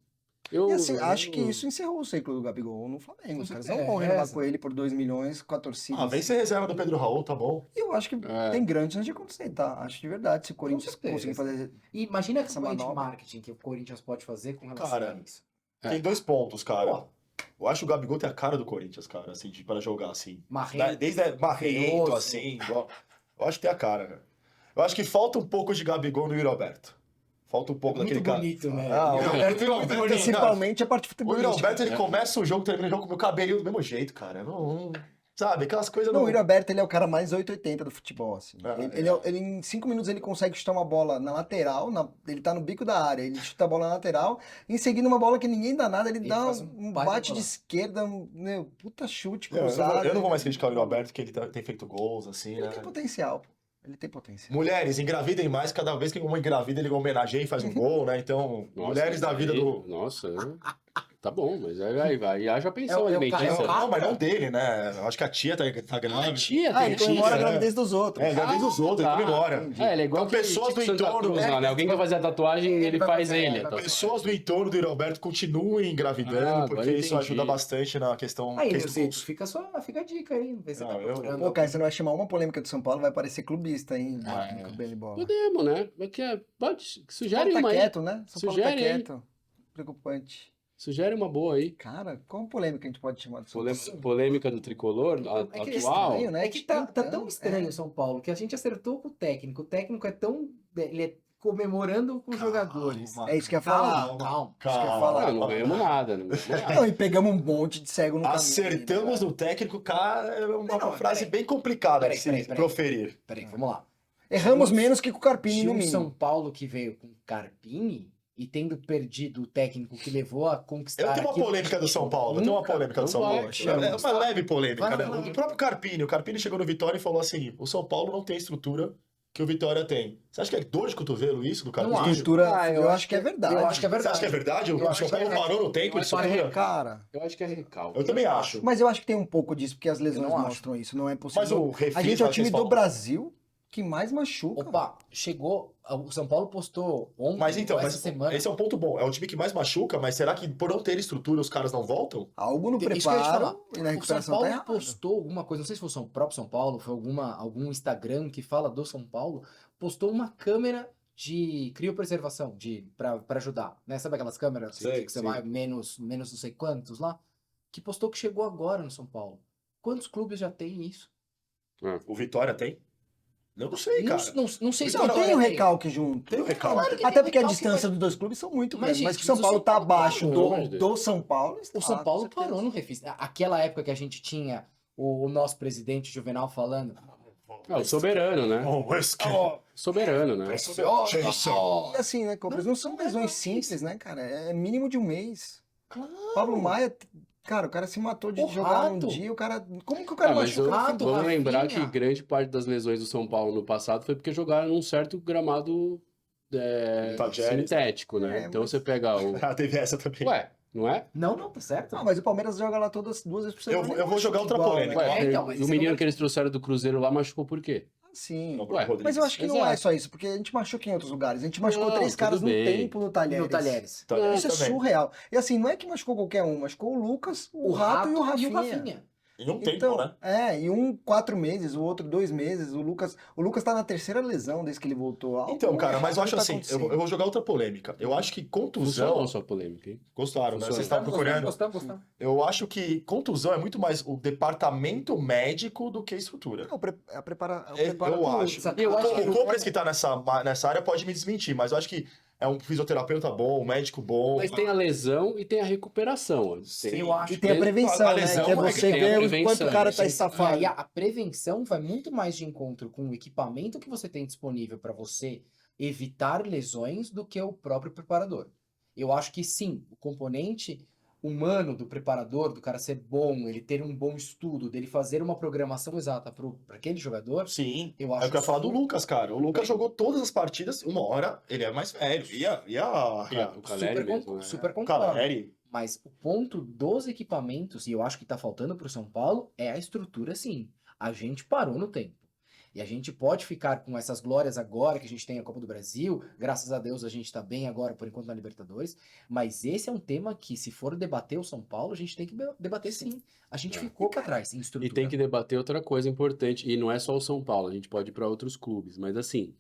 Speaker 2: eu...
Speaker 3: E assim, acho
Speaker 2: eu-
Speaker 3: que isso encerrou o ciclo do Gabigol no Flamengo. Os caras não
Speaker 4: É,
Speaker 3: vão renovar
Speaker 4: essa.
Speaker 3: com ele por 2 milhões com a torcida.
Speaker 1: Ah, vem ser reserva do Pedro Raul, tá bom.
Speaker 3: E eu acho que
Speaker 2: É.
Speaker 3: tem grandes chances de acontecer, tá? Acho de verdade. Se o Corinthians
Speaker 4: certeza.
Speaker 3: conseguir fazer.
Speaker 4: E imagina a
Speaker 3: Essa
Speaker 4: campanha de
Speaker 3: manobra.
Speaker 4: marketing que o Corinthians pode fazer com relação
Speaker 1: Cara,
Speaker 4: a isso.
Speaker 2: É.
Speaker 1: Tem 2 pontos, cara.
Speaker 4: Pô.
Speaker 1: Eu acho que o Gabigol tem a cara do Corinthians, cara, assim, para jogar assim.
Speaker 4: Marrento,
Speaker 1: Desde marrento,
Speaker 4: feioso.
Speaker 1: assim, igual. Eu acho que tem a cara, cara. Eu acho que falta um pouco de Gabigol no Yuri Alberto. Falta um pouco
Speaker 4: Muito
Speaker 1: daquele cara.
Speaker 4: bonito, né?
Speaker 1: Ah, o
Speaker 4: Yuri
Speaker 1: Yuri
Speaker 4: Alberto é muito
Speaker 1: Alberto,
Speaker 4: bonito.
Speaker 3: Principalmente a parte
Speaker 1: O Yuri
Speaker 3: futebolística.
Speaker 1: Alberto, ele começa o jogo, termina o jogo com o meu cabelo do mesmo jeito, cara. Sabe, aquelas coisas
Speaker 3: Não,
Speaker 1: não...
Speaker 3: o Yuri Alberto, ele é o cara mais 880 do futebol, assim.
Speaker 1: Ah,
Speaker 3: Ele, em 5 minutos ele consegue chutar uma bola na lateral, ele tá no bico da área, ele chuta a bola na lateral, em seguida uma bola que ninguém dá nada, ele dá
Speaker 4: faz
Speaker 3: um
Speaker 4: baita
Speaker 3: bate de
Speaker 4: golaço.
Speaker 3: esquerda, meu, puta chute
Speaker 1: Eu
Speaker 3: cruzado.
Speaker 1: não vou mais criticar o Yuri Alberto, porque ele tem feito gols, assim,
Speaker 3: Ele
Speaker 1: né?
Speaker 3: tem potencial, pô. Ele tem potencial.
Speaker 1: Mulheres, engravidem mais, cada vez que uma engravida, ele homenageia e faz um gol, né? Então,
Speaker 2: Nossa,
Speaker 1: mulheres da vida
Speaker 2: aí-
Speaker 1: do...
Speaker 2: Nossa, tá bom, mas aí vai. E haja pensão
Speaker 4: É o
Speaker 2: alimentícia.
Speaker 4: cara-
Speaker 1: Não, mas não dele, né? Eu acho que a tia tá
Speaker 2: Ah,
Speaker 1: grávida.
Speaker 2: tia,
Speaker 3: Ah,
Speaker 2: tem
Speaker 3: ele
Speaker 2: tia,
Speaker 3: comemora a
Speaker 1: né?
Speaker 3: gravidez dos outros.
Speaker 1: É, gravidez dos outros, ele comemora.
Speaker 2: É, ele é igual
Speaker 1: Então, pessoas do
Speaker 2: Santa
Speaker 1: entorno,
Speaker 2: Cruz,
Speaker 1: né?
Speaker 2: lá, né? Alguém quer fazer a tatuagem, ele
Speaker 4: vai
Speaker 2: faz
Speaker 4: fazer,
Speaker 2: ele.
Speaker 4: vai
Speaker 2: Tá?
Speaker 1: Pessoas do entorno do Yuri Alberto continuem engravidando,
Speaker 2: Ah,
Speaker 1: porque
Speaker 2: agora
Speaker 1: isso
Speaker 2: entendi.
Speaker 1: ajuda bastante na questão...
Speaker 4: Aí,
Speaker 1: questão-
Speaker 4: Nilzito, fica a dica aí. Vê se você
Speaker 1: Não,
Speaker 4: tá
Speaker 1: eu-
Speaker 4: procurando.
Speaker 3: Pô, cara, você não vai chamar uma polêmica do São Paulo, vai parecer clubista, hein?
Speaker 2: É.
Speaker 3: Com o Benny Bola.
Speaker 2: Podemos, né? Pode,
Speaker 3: São
Speaker 2: sugere
Speaker 3: Paulo tá
Speaker 2: uma aí.
Speaker 3: quieto, né? São Paulo tá
Speaker 2: Sugere aí.
Speaker 3: quieto. Preocupante.
Speaker 2: Sugere uma boa aí.
Speaker 3: Cara, qual polêmica a gente pode chamar de São Paulo?
Speaker 2: Polêmica do tricolor
Speaker 4: É que é
Speaker 2: atual.
Speaker 3: estranho, né?
Speaker 4: É que tá tão
Speaker 3: Então,
Speaker 4: estranho o São Paulo que a gente acertou com o técnico. O técnico é tão. Ele é comemorando com os jogadores.
Speaker 3: É isso que eu ia falar.
Speaker 4: Calma.
Speaker 3: Isso que eu ia falar.
Speaker 2: Ah, não ganhamos nada. Não ganhamos nada.
Speaker 3: Não, e pegamos um monte de cego no caminho.
Speaker 1: Acertamos
Speaker 3: né?
Speaker 1: no técnico, cara, é uma
Speaker 4: Não,
Speaker 1: frase
Speaker 4: peraí.
Speaker 1: bem complicada
Speaker 4: Peraí,
Speaker 1: de se
Speaker 4: peraí, peraí.
Speaker 1: proferir.
Speaker 4: Peraí, vamos lá.
Speaker 3: Erramos menos que com o Carpini,
Speaker 4: Tinha
Speaker 3: no
Speaker 4: um
Speaker 3: mínimo.
Speaker 4: São Paulo que veio com Carpini e tendo perdido o técnico que levou a conquistar.
Speaker 1: Eu tenho uma
Speaker 4: aquilo que
Speaker 1: polêmica do São Paulo, eu tenho uma polêmica do
Speaker 2: não
Speaker 1: São
Speaker 2: vai,
Speaker 1: Paulo.
Speaker 2: chama.
Speaker 1: É uma leve polêmica,
Speaker 4: Vai,
Speaker 1: né?
Speaker 4: vai, vai.
Speaker 1: O próprio Carpini, chegou no Vitória e falou assim, o São Paulo não tem estrutura que o Vitória tem. Você acha que é dor de cotovelo isso do Carpini?
Speaker 4: Não acho.
Speaker 3: Estrutura,
Speaker 4: Ah,
Speaker 3: eu acho que é verdade.
Speaker 4: Eu acho que é
Speaker 1: Você
Speaker 4: verdade.
Speaker 1: acha que é verdade?
Speaker 4: Eu
Speaker 1: O
Speaker 4: acho
Speaker 1: São Paulo
Speaker 4: que é
Speaker 1: parou no tempo de estrutura?
Speaker 3: Cara,
Speaker 2: Eu acho que é recalque.
Speaker 1: Eu também acho.
Speaker 3: mas eu acho que tem um pouco disso, porque as lesões
Speaker 4: Eu não acho.
Speaker 3: mostram isso, não é possível.
Speaker 1: Mas o refis
Speaker 3: A gente é o
Speaker 1: lá que
Speaker 3: time
Speaker 1: vocês
Speaker 3: do
Speaker 1: falam-
Speaker 3: Brasil que mais machuca.
Speaker 4: Opa, chegou. O São Paulo postou ontem,
Speaker 1: Mas então,
Speaker 4: ou essa semana.
Speaker 1: esse é um ponto bom. É o time que mais machuca, mas será que por não ter estrutura os caras não voltam?
Speaker 3: Algo no
Speaker 4: Isso que eu ia te falar.
Speaker 3: preparo e na
Speaker 4: O São
Speaker 3: recuperação
Speaker 4: Paulo
Speaker 3: tá errado.
Speaker 4: postou alguma coisa, não sei se foi o próprio São Paulo, foi algum Instagram que fala do São Paulo, postou uma câmera de criopreservação, pra ajudar, né? Sabe aquelas câmeras
Speaker 1: Sei,
Speaker 4: que você
Speaker 1: sim.
Speaker 4: vai menos não sei quantos lá? Que postou que chegou agora no São Paulo. Quantos clubes já tem isso?
Speaker 1: O Vitória tem? Eu não sei, cara.
Speaker 4: Não sei se
Speaker 3: Não,
Speaker 4: o
Speaker 3: tem
Speaker 4: Vitória
Speaker 3: o recalque junto.
Speaker 1: Tem o recalque.
Speaker 4: Claro que
Speaker 3: Até
Speaker 4: tem
Speaker 3: porque a
Speaker 4: recalque,
Speaker 3: distância dos dois clubes são muito
Speaker 4: Mas,
Speaker 3: grandes. Mas
Speaker 4: gente,
Speaker 3: que o São
Speaker 4: mas o
Speaker 3: Paulo
Speaker 4: São
Speaker 3: tá
Speaker 4: Paulo
Speaker 3: abaixo
Speaker 2: parou, mas-
Speaker 3: do São Paulo.
Speaker 4: O São
Speaker 3: com
Speaker 4: Paulo
Speaker 3: certeza.
Speaker 4: parou no refis. Aquela época que a gente tinha o nosso presidente Juvenal falando.
Speaker 2: O soberano, né? Soberano, né?
Speaker 3: E assim, né, Cobras? Não são lesões simples, né, cara? É mínimo de um mês. Pablo Maia, cara, o cara se matou de
Speaker 4: O
Speaker 3: jogar um
Speaker 4: Rato.
Speaker 3: dia, o cara. Como que o cara
Speaker 2: mas
Speaker 3: machuca no fim do
Speaker 2: vamos
Speaker 4: Rafinha.
Speaker 2: lembrar que grande parte das lesões do São Paulo no passado foi porque jogaram num certo gramado
Speaker 1: Tajeres.
Speaker 2: sintético, né?
Speaker 3: É,
Speaker 2: Então
Speaker 3: mas-
Speaker 2: você pega o...
Speaker 1: Ah, teve essa também.
Speaker 2: Ué, não é?
Speaker 4: Não, tá certo.
Speaker 3: Ah, mas o Palmeiras joga lá duas vezes por semana.
Speaker 1: Eu vou jogar outra
Speaker 3: Igual,
Speaker 1: polêmica.
Speaker 3: né?
Speaker 4: É, então, mas
Speaker 2: o
Speaker 4: esse
Speaker 2: menino
Speaker 4: é o-
Speaker 2: que eles trouxeram do Cruzeiro lá machucou por quê?
Speaker 3: Sim.
Speaker 1: Não,
Speaker 2: Ué,
Speaker 1: Rodrigues.
Speaker 3: Mas eu acho que não é
Speaker 2: Exato.
Speaker 3: só isso, porque a gente machuca em outros lugares. A gente machucou
Speaker 2: Não,
Speaker 3: 3 caras
Speaker 2: tudo
Speaker 3: no
Speaker 2: bem.
Speaker 3: tempo no Talheres.
Speaker 4: No Talheres.
Speaker 1: Talheres
Speaker 3: Isso é
Speaker 1: também.
Speaker 3: surreal. E assim, não é que machucou qualquer um, machucou o Lucas, o Rato e o Rafinha.
Speaker 1: Em um tempo,
Speaker 3: Então,
Speaker 1: né?
Speaker 3: e um 4 meses, o outro 2 meses. O Lucas tá na terceira lesão desde que ele voltou. Algo
Speaker 1: Então, cara, mas eu
Speaker 3: errado
Speaker 1: acho
Speaker 3: tá
Speaker 1: assim,
Speaker 3: acontecendo.
Speaker 1: eu vou jogar outra polêmica. Eu acho que contusão.
Speaker 2: Funcionou sua polêmica, hein?
Speaker 1: Gostaram, né?
Speaker 2: Funciona.
Speaker 1: Vocês estavam procurando.
Speaker 4: Gostamos.
Speaker 1: Eu acho que contusão é muito mais o departamento médico do que a estrutura.
Speaker 3: É o preparo.
Speaker 1: Eu acho.
Speaker 4: Eu acho que
Speaker 1: O Cobras que tá nessa área pode me desmentir, mas eu acho que é um fisioterapeuta bom, um médico bom.
Speaker 2: Mas tem a lesão e tem a recuperação.
Speaker 1: Sim.
Speaker 4: Eu acho
Speaker 3: E tem a
Speaker 2: Tem-
Speaker 3: prevenção,
Speaker 1: a
Speaker 3: né?
Speaker 1: lesão
Speaker 3: Que é
Speaker 1: é que
Speaker 3: você
Speaker 2: tem a
Speaker 3: ver o
Speaker 2: prevenção,
Speaker 3: quanto o cara tá
Speaker 2: sim.
Speaker 3: estafado.
Speaker 4: E aí a prevenção vai muito mais de encontro com o equipamento que você tem disponível para você evitar lesões do que o próprio preparador. Eu acho que sim, o componente humano do preparador, do cara ser bom, ele ter um bom estudo, dele fazer uma programação exata para aquele jogador,
Speaker 1: Sim.
Speaker 4: eu
Speaker 1: É
Speaker 4: acho
Speaker 1: o que eu ia falar do
Speaker 4: super-
Speaker 1: Lucas, cara. O Lucas jogou todas as partidas, uma hora, ele é mais velho.
Speaker 2: O Caleri mesmo, né?
Speaker 4: super
Speaker 1: O
Speaker 4: concordo.
Speaker 1: Caleri.
Speaker 4: Mas o ponto dos equipamentos, e eu acho que tá faltando pro São Paulo, é a estrutura, sim. A gente parou no tempo. E a gente pode ficar com essas glórias agora que a gente tem a Copa do Brasil. Graças a Deus a gente tá bem agora, por enquanto, na Libertadores. Mas esse é um tema que, se for debater o São Paulo, a gente tem que debater sim. A gente ficou pra trás em
Speaker 2: E
Speaker 4: estrutura.
Speaker 2: tem que debater outra coisa importante, e não é só o São Paulo, a gente pode ir para outros clubes, mas assim,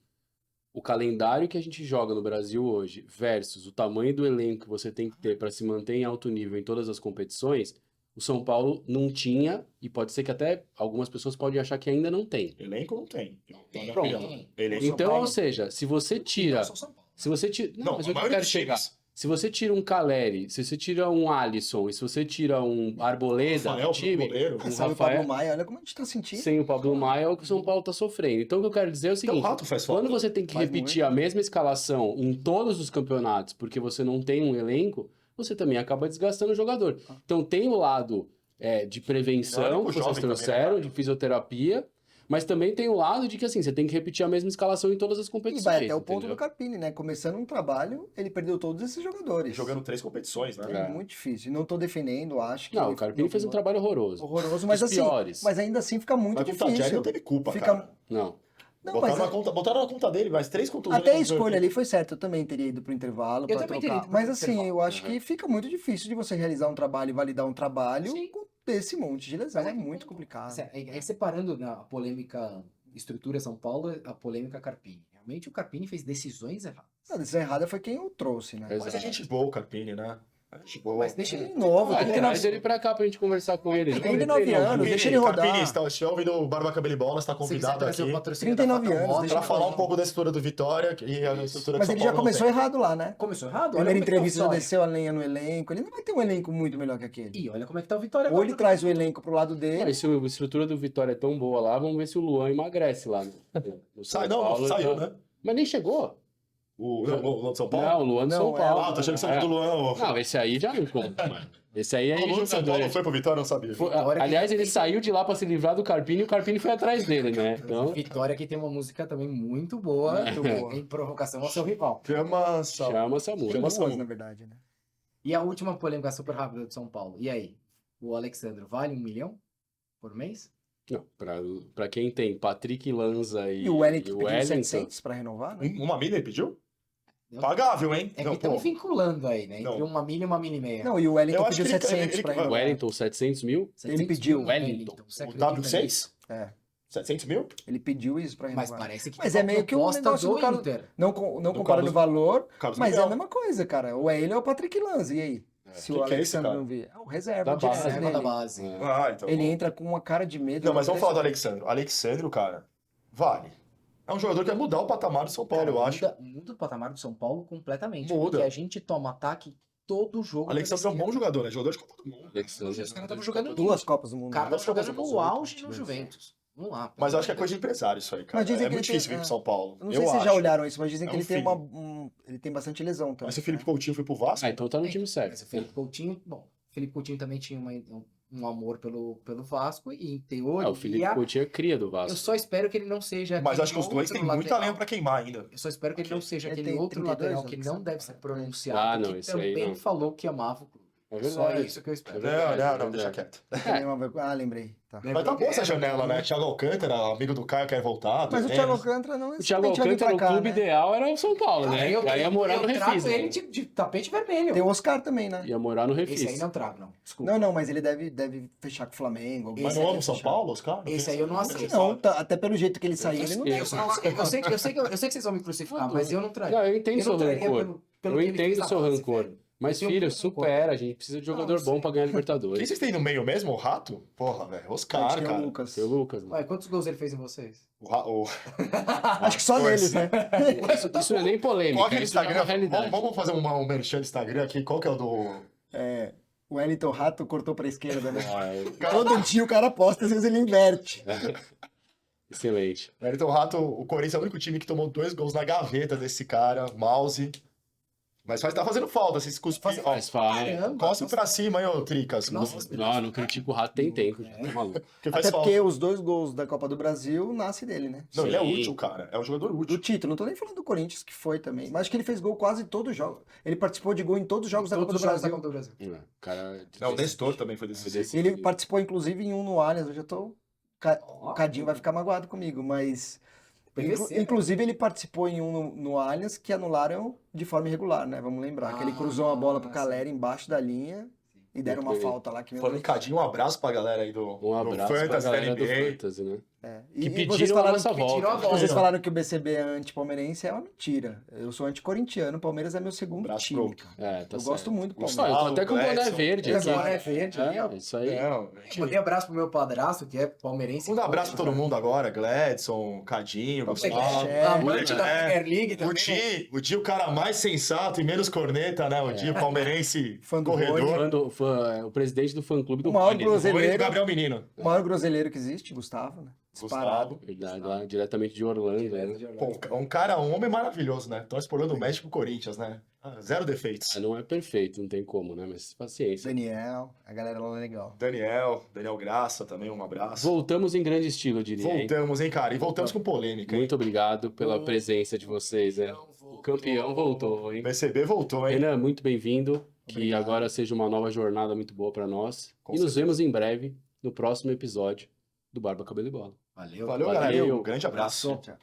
Speaker 2: o calendário que a gente joga no Brasil hoje versus o tamanho do elenco que você tem que ter para se manter em alto nível em todas as competições, o São Paulo não tinha, e pode ser que até algumas pessoas podem achar que ainda não tem.
Speaker 1: Elenco não tem.
Speaker 4: Tem,
Speaker 1: Pronto.
Speaker 4: tem.
Speaker 1: Elenco
Speaker 2: Então,
Speaker 1: não
Speaker 2: ou
Speaker 1: tem.
Speaker 2: seja, se você tira,
Speaker 4: Não, só São Paulo.
Speaker 2: se você tira, não, mas
Speaker 1: a
Speaker 2: eu
Speaker 1: maioria
Speaker 2: quero
Speaker 1: dos
Speaker 2: chegar.
Speaker 1: times.
Speaker 2: Se você tira um Caleri, se você tira um Alisson, e se você tira um Arboleda
Speaker 1: Rafael,
Speaker 2: do time,
Speaker 1: goleiro.
Speaker 2: um
Speaker 3: Sabe o
Speaker 2: Rafael,
Speaker 3: Pablo Maia, olha como a gente tá sentindo.
Speaker 2: sem o Pablo Maia, é o que o São Paulo tá sofrendo. Então o que eu quero dizer é o
Speaker 1: Então o
Speaker 2: seguinte,
Speaker 1: Rato faz falta.
Speaker 2: quando você tem que
Speaker 3: Faz
Speaker 2: repetir a mesma escalação em todos os campeonatos, porque você não tem um elenco, você também acaba desgastando o jogador. Então tem o lado de
Speaker 1: Não,
Speaker 2: prevenção
Speaker 1: elenco
Speaker 2: que vocês
Speaker 1: jovem também, né,
Speaker 2: trouxeram,
Speaker 1: cara?
Speaker 2: de fisioterapia, mas também tem o lado de que assim, você tem que repetir a mesma escalação em todas as
Speaker 3: E
Speaker 2: competições.
Speaker 3: vai até o ponto
Speaker 2: entendeu?
Speaker 3: do Carpini, né? Começando um trabalho, ele perdeu todos esses jogadores.
Speaker 1: Jogando 3 competições, né?
Speaker 3: É muito difícil. E não tô defendendo, acho que.
Speaker 2: Não,
Speaker 3: ele
Speaker 2: o Carpini fez um trabalho horroroso.
Speaker 3: horroroso, mas
Speaker 2: Dos
Speaker 3: assim.
Speaker 2: piores.
Speaker 3: Mas ainda assim fica muito
Speaker 1: Mas com o Tajeres
Speaker 3: difícil.
Speaker 1: não teve culpa,
Speaker 3: Fica-
Speaker 1: cara.
Speaker 2: Não.
Speaker 3: Não,
Speaker 1: botaram,
Speaker 3: mas
Speaker 1: na conta, botaram na conta dele, mas 3 contusões.
Speaker 3: até a
Speaker 1: no
Speaker 3: escolha
Speaker 1: jogo.
Speaker 3: ali foi certa. Eu também teria ido pro intervalo
Speaker 4: Eu
Speaker 3: pra
Speaker 4: também teria
Speaker 3: trocar.
Speaker 4: ido pro
Speaker 3: Mas assim,
Speaker 4: intervalo.
Speaker 3: eu acho que fica muito difícil de você realizar um trabalho e validar um trabalho
Speaker 4: Sim.
Speaker 3: com desse monte de lesão.
Speaker 4: Mas
Speaker 3: É muito complicado.
Speaker 4: Separando na polêmica estrutura São Paulo, a polêmica Carpini. Realmente o Carpini fez decisões erradas.
Speaker 3: A decisão errada foi quem o trouxe, né?
Speaker 2: Exato.
Speaker 1: Mas a gente boa, o Carpini, né? A gente boa.
Speaker 4: Mas deixa
Speaker 3: Ele
Speaker 4: ele.
Speaker 3: novo,
Speaker 2: Ah,
Speaker 3: 39
Speaker 2: traz ele pra cá pra gente conversar com ele.
Speaker 3: Ele tem 39 anos, deixa ele rodar.
Speaker 1: Carpini, se estiver ouvindo o Barba Cabelo e Bola, está
Speaker 4: Se quiser
Speaker 1: convidado
Speaker 4: trazer
Speaker 1: aqui
Speaker 4: o patrocínio
Speaker 3: 39
Speaker 4: da Fatal
Speaker 3: anos,
Speaker 4: Moto,
Speaker 3: deixa
Speaker 1: para
Speaker 3: ele
Speaker 1: falar
Speaker 3: falar.
Speaker 1: um pouco da estrutura do Vitória e a estrutura
Speaker 3: Mas
Speaker 1: que
Speaker 3: ele
Speaker 1: São
Speaker 3: já
Speaker 1: Paulo não
Speaker 3: começou
Speaker 1: tem.
Speaker 3: errado lá, né?
Speaker 4: Começou errado?
Speaker 3: Primeira
Speaker 4: Olha como é que tá o
Speaker 3: entrevista já
Speaker 4: Vitória.
Speaker 3: desceu a lenha no elenco. Ele não vai ter um elenco muito melhor que aquele.
Speaker 4: E olha como é que tá o Vitória
Speaker 3: Ou
Speaker 4: agora.
Speaker 3: ele traz o elenco pro lado dele.
Speaker 2: Mas se a estrutura do Vitória é tão boa lá, vamos ver se o Luan emagrece lá. No São Paulo,
Speaker 1: Saiu,
Speaker 2: então.
Speaker 1: né?
Speaker 2: Mas nem chegou.
Speaker 1: O Luan de São Paulo?
Speaker 2: Não, o Luan do São
Speaker 3: Não,
Speaker 2: Paulo.
Speaker 1: Ah, tô achando que você do Luan.
Speaker 2: Não, esse aí já não conta, mano. Esse aí é
Speaker 1: O Luan de São
Speaker 2: jogador.
Speaker 1: Paulo foi pro Vitória, eu não sabia.
Speaker 2: Aliás, ele saiu de lá pra se livrar do Carpini e o Carpini foi atrás dele, né? Então,
Speaker 4: Vitória que tem uma música também muito boa, em provocação ao seu rival.
Speaker 1: Chama
Speaker 2: chama essa música.
Speaker 1: Chama-
Speaker 3: Duas, na verdade, né?
Speaker 4: E a última polêmica super rápida do São Paulo. E aí? O Alexandre vale 1 milhão por mês?
Speaker 2: Não, pra quem tem Patrick Lanza
Speaker 3: E o Wellington pediu
Speaker 2: Wellington,
Speaker 3: 700 pra renovar, né?
Speaker 1: Uma milha ele pediu?
Speaker 4: Não.
Speaker 1: Pagável, hein?
Speaker 4: É que
Speaker 1: Não,
Speaker 4: estão
Speaker 1: pô.
Speaker 4: vinculando aí, né? Entre
Speaker 1: Não.
Speaker 4: 1 milha e 1 milha e meia.
Speaker 3: Não, e o Wellington
Speaker 1: Eu acho
Speaker 3: pediu
Speaker 1: que ele-
Speaker 3: 700
Speaker 1: ele-
Speaker 3: pra
Speaker 1: ele-
Speaker 3: renovar.
Speaker 2: Wellington 700 mil.
Speaker 4: 700
Speaker 3: pediu.
Speaker 4: mil,
Speaker 2: Wellington.
Speaker 4: você
Speaker 1: O
Speaker 4: acredita
Speaker 1: W6?
Speaker 4: nisso?
Speaker 3: É,
Speaker 1: 700 mil?
Speaker 3: ele pediu isso pra
Speaker 4: Mas
Speaker 3: renovar.
Speaker 4: parece que
Speaker 3: Mas
Speaker 4: tem
Speaker 3: é
Speaker 4: uma
Speaker 3: meio que um
Speaker 4: proposta
Speaker 3: negócio do cara-
Speaker 4: Inter.
Speaker 3: Não
Speaker 1: Do
Speaker 3: comparando o
Speaker 1: Carlos-
Speaker 3: valor,
Speaker 1: Carlos
Speaker 3: mas é
Speaker 1: Miguel.
Speaker 3: a mesma coisa, cara. Ou é ele ou o Patrick Lanza, e aí? Se o
Speaker 1: que é esse,
Speaker 3: Alexandre
Speaker 1: cara?
Speaker 3: não vir. É o reserva
Speaker 2: Da
Speaker 3: direto
Speaker 2: base.
Speaker 4: Reserva da
Speaker 3: dele.
Speaker 4: base.
Speaker 2: É.
Speaker 1: Ah, então.
Speaker 3: Ele entra com uma cara de medo.
Speaker 1: Não, mas vamos falar do
Speaker 3: impressionante.
Speaker 1: Alexandro. Alexandro, cara, vale. É um jogador que vai mudar o patamar do São Paulo,
Speaker 4: Cara,
Speaker 1: eu acho.
Speaker 4: muda o patamar do São Paulo completamente.
Speaker 1: Muda.
Speaker 4: Porque a gente toma ataque todo jogo.
Speaker 1: Alexandre é um bom jogador, né? Jogador de Copa do Mundo.
Speaker 2: Alexandre.
Speaker 4: Os caras estavam jogando
Speaker 3: Duas Copas do Mundo.
Speaker 4: O cara
Speaker 3: né?
Speaker 4: tava jogando
Speaker 1: Copas
Speaker 4: no
Speaker 1: 18,
Speaker 4: auge no Juventus. Vamos lá.
Speaker 1: Mas eu acho que é coisa de empresário isso aí, cara.
Speaker 3: Mas dizem
Speaker 1: É
Speaker 3: que
Speaker 1: muito
Speaker 3: ele tem-
Speaker 1: difícil vir pro São Paulo.
Speaker 3: Eu não sei se vocês já olharam isso, mas dizem
Speaker 1: É
Speaker 3: que
Speaker 1: um
Speaker 3: ele tem
Speaker 1: filho.
Speaker 3: ele tem bastante lesão também.
Speaker 1: Mas se o Felipe
Speaker 3: né?
Speaker 1: Coutinho foi pro Vasco,
Speaker 2: Ah, então tá no time
Speaker 4: Mas
Speaker 2: certo.
Speaker 4: o Felipe Coutinho, bom, o Felipe Coutinho também tinha um amor pelo Vasco e em teoria,
Speaker 2: Ah, o Felipe Coutinho é cria do
Speaker 4: eu
Speaker 2: Vasco.
Speaker 4: só espero que ele não seja
Speaker 1: mas
Speaker 4: aquele
Speaker 1: acho que os dois
Speaker 4: outro
Speaker 1: têm muita
Speaker 4: lateral.
Speaker 1: lenha pra queimar ainda.
Speaker 4: Eu só espero que ele não seja
Speaker 3: Ele
Speaker 4: aquele
Speaker 3: tem
Speaker 4: outro
Speaker 3: 32
Speaker 4: lateral que
Speaker 3: anos,
Speaker 4: não
Speaker 3: sabe?
Speaker 4: deve ser pronunciado,
Speaker 2: Ah, não,
Speaker 4: que
Speaker 2: esse aí
Speaker 4: também
Speaker 2: não.
Speaker 4: falou que amava o clube.
Speaker 2: É
Speaker 4: Só
Speaker 2: verdade.
Speaker 4: isso que eu espero.
Speaker 2: É verdade,
Speaker 1: Não, deixa
Speaker 2: verdade.
Speaker 1: quieto.
Speaker 3: Também Ah, lembrei. Tá.
Speaker 1: Mas tá boa essa janela, né? Thiago Alcântara, amigo do Caio, quer voltar.
Speaker 3: Mas o
Speaker 1: Denis.
Speaker 3: Thiago Alcântara não
Speaker 2: O Thiago
Speaker 3: necessariamente vai vir
Speaker 2: Alcântara, o
Speaker 3: pra cá,
Speaker 2: clube
Speaker 3: né?
Speaker 2: ideal era o São Paulo, né?
Speaker 4: eu
Speaker 2: Aí ia morar no
Speaker 4: trato
Speaker 2: Refis.
Speaker 4: ele
Speaker 2: né?
Speaker 4: de tapete vermelho.
Speaker 3: Tem o Oscar também, né?
Speaker 2: Ia morar no
Speaker 4: Esse aí
Speaker 2: Refis.
Speaker 4: não trago, não. Desculpa.
Speaker 3: Não, mas ele deve fechar com o Flamengo.
Speaker 1: Mas
Speaker 4: Esse
Speaker 1: não
Speaker 4: aí
Speaker 1: ama o São
Speaker 3: fechar.
Speaker 1: Paulo, os caras?
Speaker 4: Esse aí eu não aceito.
Speaker 3: Não, até pelo jeito que ele saiu, ele não
Speaker 2: Eu
Speaker 3: deve.
Speaker 4: Eu sei que vocês vão me crucificar, mas eu não trago.
Speaker 2: Não, eu entendo
Speaker 4: Eu
Speaker 2: seu
Speaker 4: não traria
Speaker 2: rancor.
Speaker 4: pelo
Speaker 2: Eu
Speaker 4: que ele fez
Speaker 2: entendo
Speaker 4: na
Speaker 2: seu
Speaker 4: base,
Speaker 2: rancor.
Speaker 4: velho.
Speaker 2: Mas,
Speaker 4: Eu tenho
Speaker 2: filho,
Speaker 4: muito
Speaker 2: supera. A gente precisa de jogador
Speaker 4: Não,
Speaker 2: bom
Speaker 4: sei.
Speaker 2: pra ganhar
Speaker 1: Quem
Speaker 2: Libertadores.
Speaker 1: vocês têm no meio mesmo? O Rato? Porra, velho.
Speaker 3: A
Speaker 1: Oscar,
Speaker 3: gente tem o
Speaker 1: cara.
Speaker 3: Lucas.
Speaker 2: Seu Lucas, mano.
Speaker 4: Ué, quantos gols ele fez em vocês?
Speaker 1: O...
Speaker 3: Acho que só neles, né?
Speaker 2: Isso não é nem polêmica,
Speaker 1: Qual que é o
Speaker 2: isso já é uma
Speaker 1: Instagram?
Speaker 2: realidade.
Speaker 1: Vamos fazer um merchan do Instagram aqui. Qual que é o do...
Speaker 3: É, o Wellington Rato cortou pra esquerda, né?
Speaker 2: Ah,
Speaker 3: Todo dia o cara posta, às vezes ele inverte.
Speaker 2: excelente.
Speaker 1: O Wellington Rato, o Corinthians é o único time que tomou 2 gols na gaveta desse cara, mouse. Mas tá fazendo falta, esses cuspir. Ó,
Speaker 2: Mas faz.
Speaker 1: cospe pra cima, hein, ô Tricas.
Speaker 4: Nossa,
Speaker 2: Não, não critico o rato tem tempo. Tá maluco.
Speaker 1: Porque faz
Speaker 3: Até
Speaker 1: falta.
Speaker 3: porque os 2 gols da Copa do Brasil nascem dele, né?
Speaker 1: Não, ele é
Speaker 2: Sim.
Speaker 1: útil, cara. É um jogador
Speaker 3: Do
Speaker 1: útil.
Speaker 3: título, não tô nem falando do Corinthians, que foi também. Mas acho que ele fez gol quase em todos os jogos. Ele participou de gol em todos os jogos da Copa do
Speaker 4: Todos os jogos
Speaker 3: Brasil.
Speaker 4: da Copa do Brasil.
Speaker 2: É, o cara...
Speaker 1: Não, o Nestor também foi desse.
Speaker 2: Desse-
Speaker 3: Ele participou, inclusive, em um no Allianz. Eu já tô. O Cadinho vai ficar magoado comigo, mas.
Speaker 4: PVC, né?
Speaker 3: Inclusive, ele participou em um no Allianz que anularam de forma irregular, né? Vamos lembrar. Que ele cruzou a bola pro
Speaker 4: sim.
Speaker 3: Caleri embaixo da linha e deram uma
Speaker 2: Muito bem.
Speaker 3: falta lá que meu
Speaker 1: Falando em Cadinho, um abraço pra galera aí do
Speaker 2: Um abraço pra
Speaker 1: Fantasy da
Speaker 2: galera do
Speaker 1: NBA.
Speaker 2: Fantasy, né?
Speaker 3: É.
Speaker 2: Que
Speaker 3: E vocês
Speaker 2: pediram a
Speaker 3: falaram
Speaker 2: nossa
Speaker 3: que,
Speaker 4: tirou a
Speaker 2: volta.
Speaker 4: bola.
Speaker 3: vocês falaram que o BCB é anti-palmeirense, é uma mentira. Eu sou anti-corintiano, o Palmeiras é meu segundo
Speaker 1: Abraço
Speaker 3: time,
Speaker 1: pro-
Speaker 3: cara.
Speaker 2: É, tá
Speaker 3: Eu
Speaker 2: certo.
Speaker 3: gosto muito do
Speaker 2: Olha,
Speaker 3: Palmeiras.
Speaker 2: eu tô até com o boné
Speaker 1: Gledson.
Speaker 2: verde
Speaker 4: Esse
Speaker 2: aqui.
Speaker 4: boné verde aí, ó.
Speaker 2: É, isso aí.
Speaker 1: Não,
Speaker 4: Mandei abraço pro meu padrasto, que é palmeirense.
Speaker 1: um abraço pra todo mundo agora. Gledson, Cadinho,
Speaker 3: Você
Speaker 1: Gustavo.
Speaker 3: quer
Speaker 4: Amante da
Speaker 1: É.
Speaker 4: Premier League
Speaker 1: O
Speaker 4: também.
Speaker 1: Di, o cara mais sensato e menos corneta, né? O Di, palmeirense
Speaker 3: Fã do
Speaker 1: corredor.
Speaker 2: O presidente do fã-clube do
Speaker 3: O maior
Speaker 2: Rony.
Speaker 3: groselha.
Speaker 1: Oi, Gabriel Menino.
Speaker 3: O maior groselheiro que existe, Gustavo, né? Disparado.
Speaker 1: Gustavo.
Speaker 2: Verdade, lá diretamente de Orlando, né?
Speaker 1: Pô, um cara, um homem maravilhoso, né? Torce por Orlando México e Corinthians, né? Zero defeitos.
Speaker 2: Ah, não é perfeito, não tem como, né? Mas paciência.
Speaker 3: Daniel, a galera lá é legal.
Speaker 1: Daniel Graça também, um abraço.
Speaker 2: Voltamos em grande estilo, eu diria. hein?
Speaker 1: Voltamos, hein, cara? E voltamos com polêmica, hein?
Speaker 2: Muito obrigado pela presença de vocês, né? O campeão voltou, hein?
Speaker 1: O PCB voltou, hein?
Speaker 2: Renan, muito bem-vindo. Que
Speaker 3: Obrigado.
Speaker 2: agora seja uma nova jornada muito boa pra nós.
Speaker 1: Com
Speaker 2: E nos
Speaker 1: certeza.
Speaker 2: vemos em breve no próximo episódio do Barba Cabelo e Bola.
Speaker 4: Valeu.
Speaker 1: Valeu,
Speaker 2: Valeu.
Speaker 1: galera. Um grande abraço.
Speaker 3: Tchau.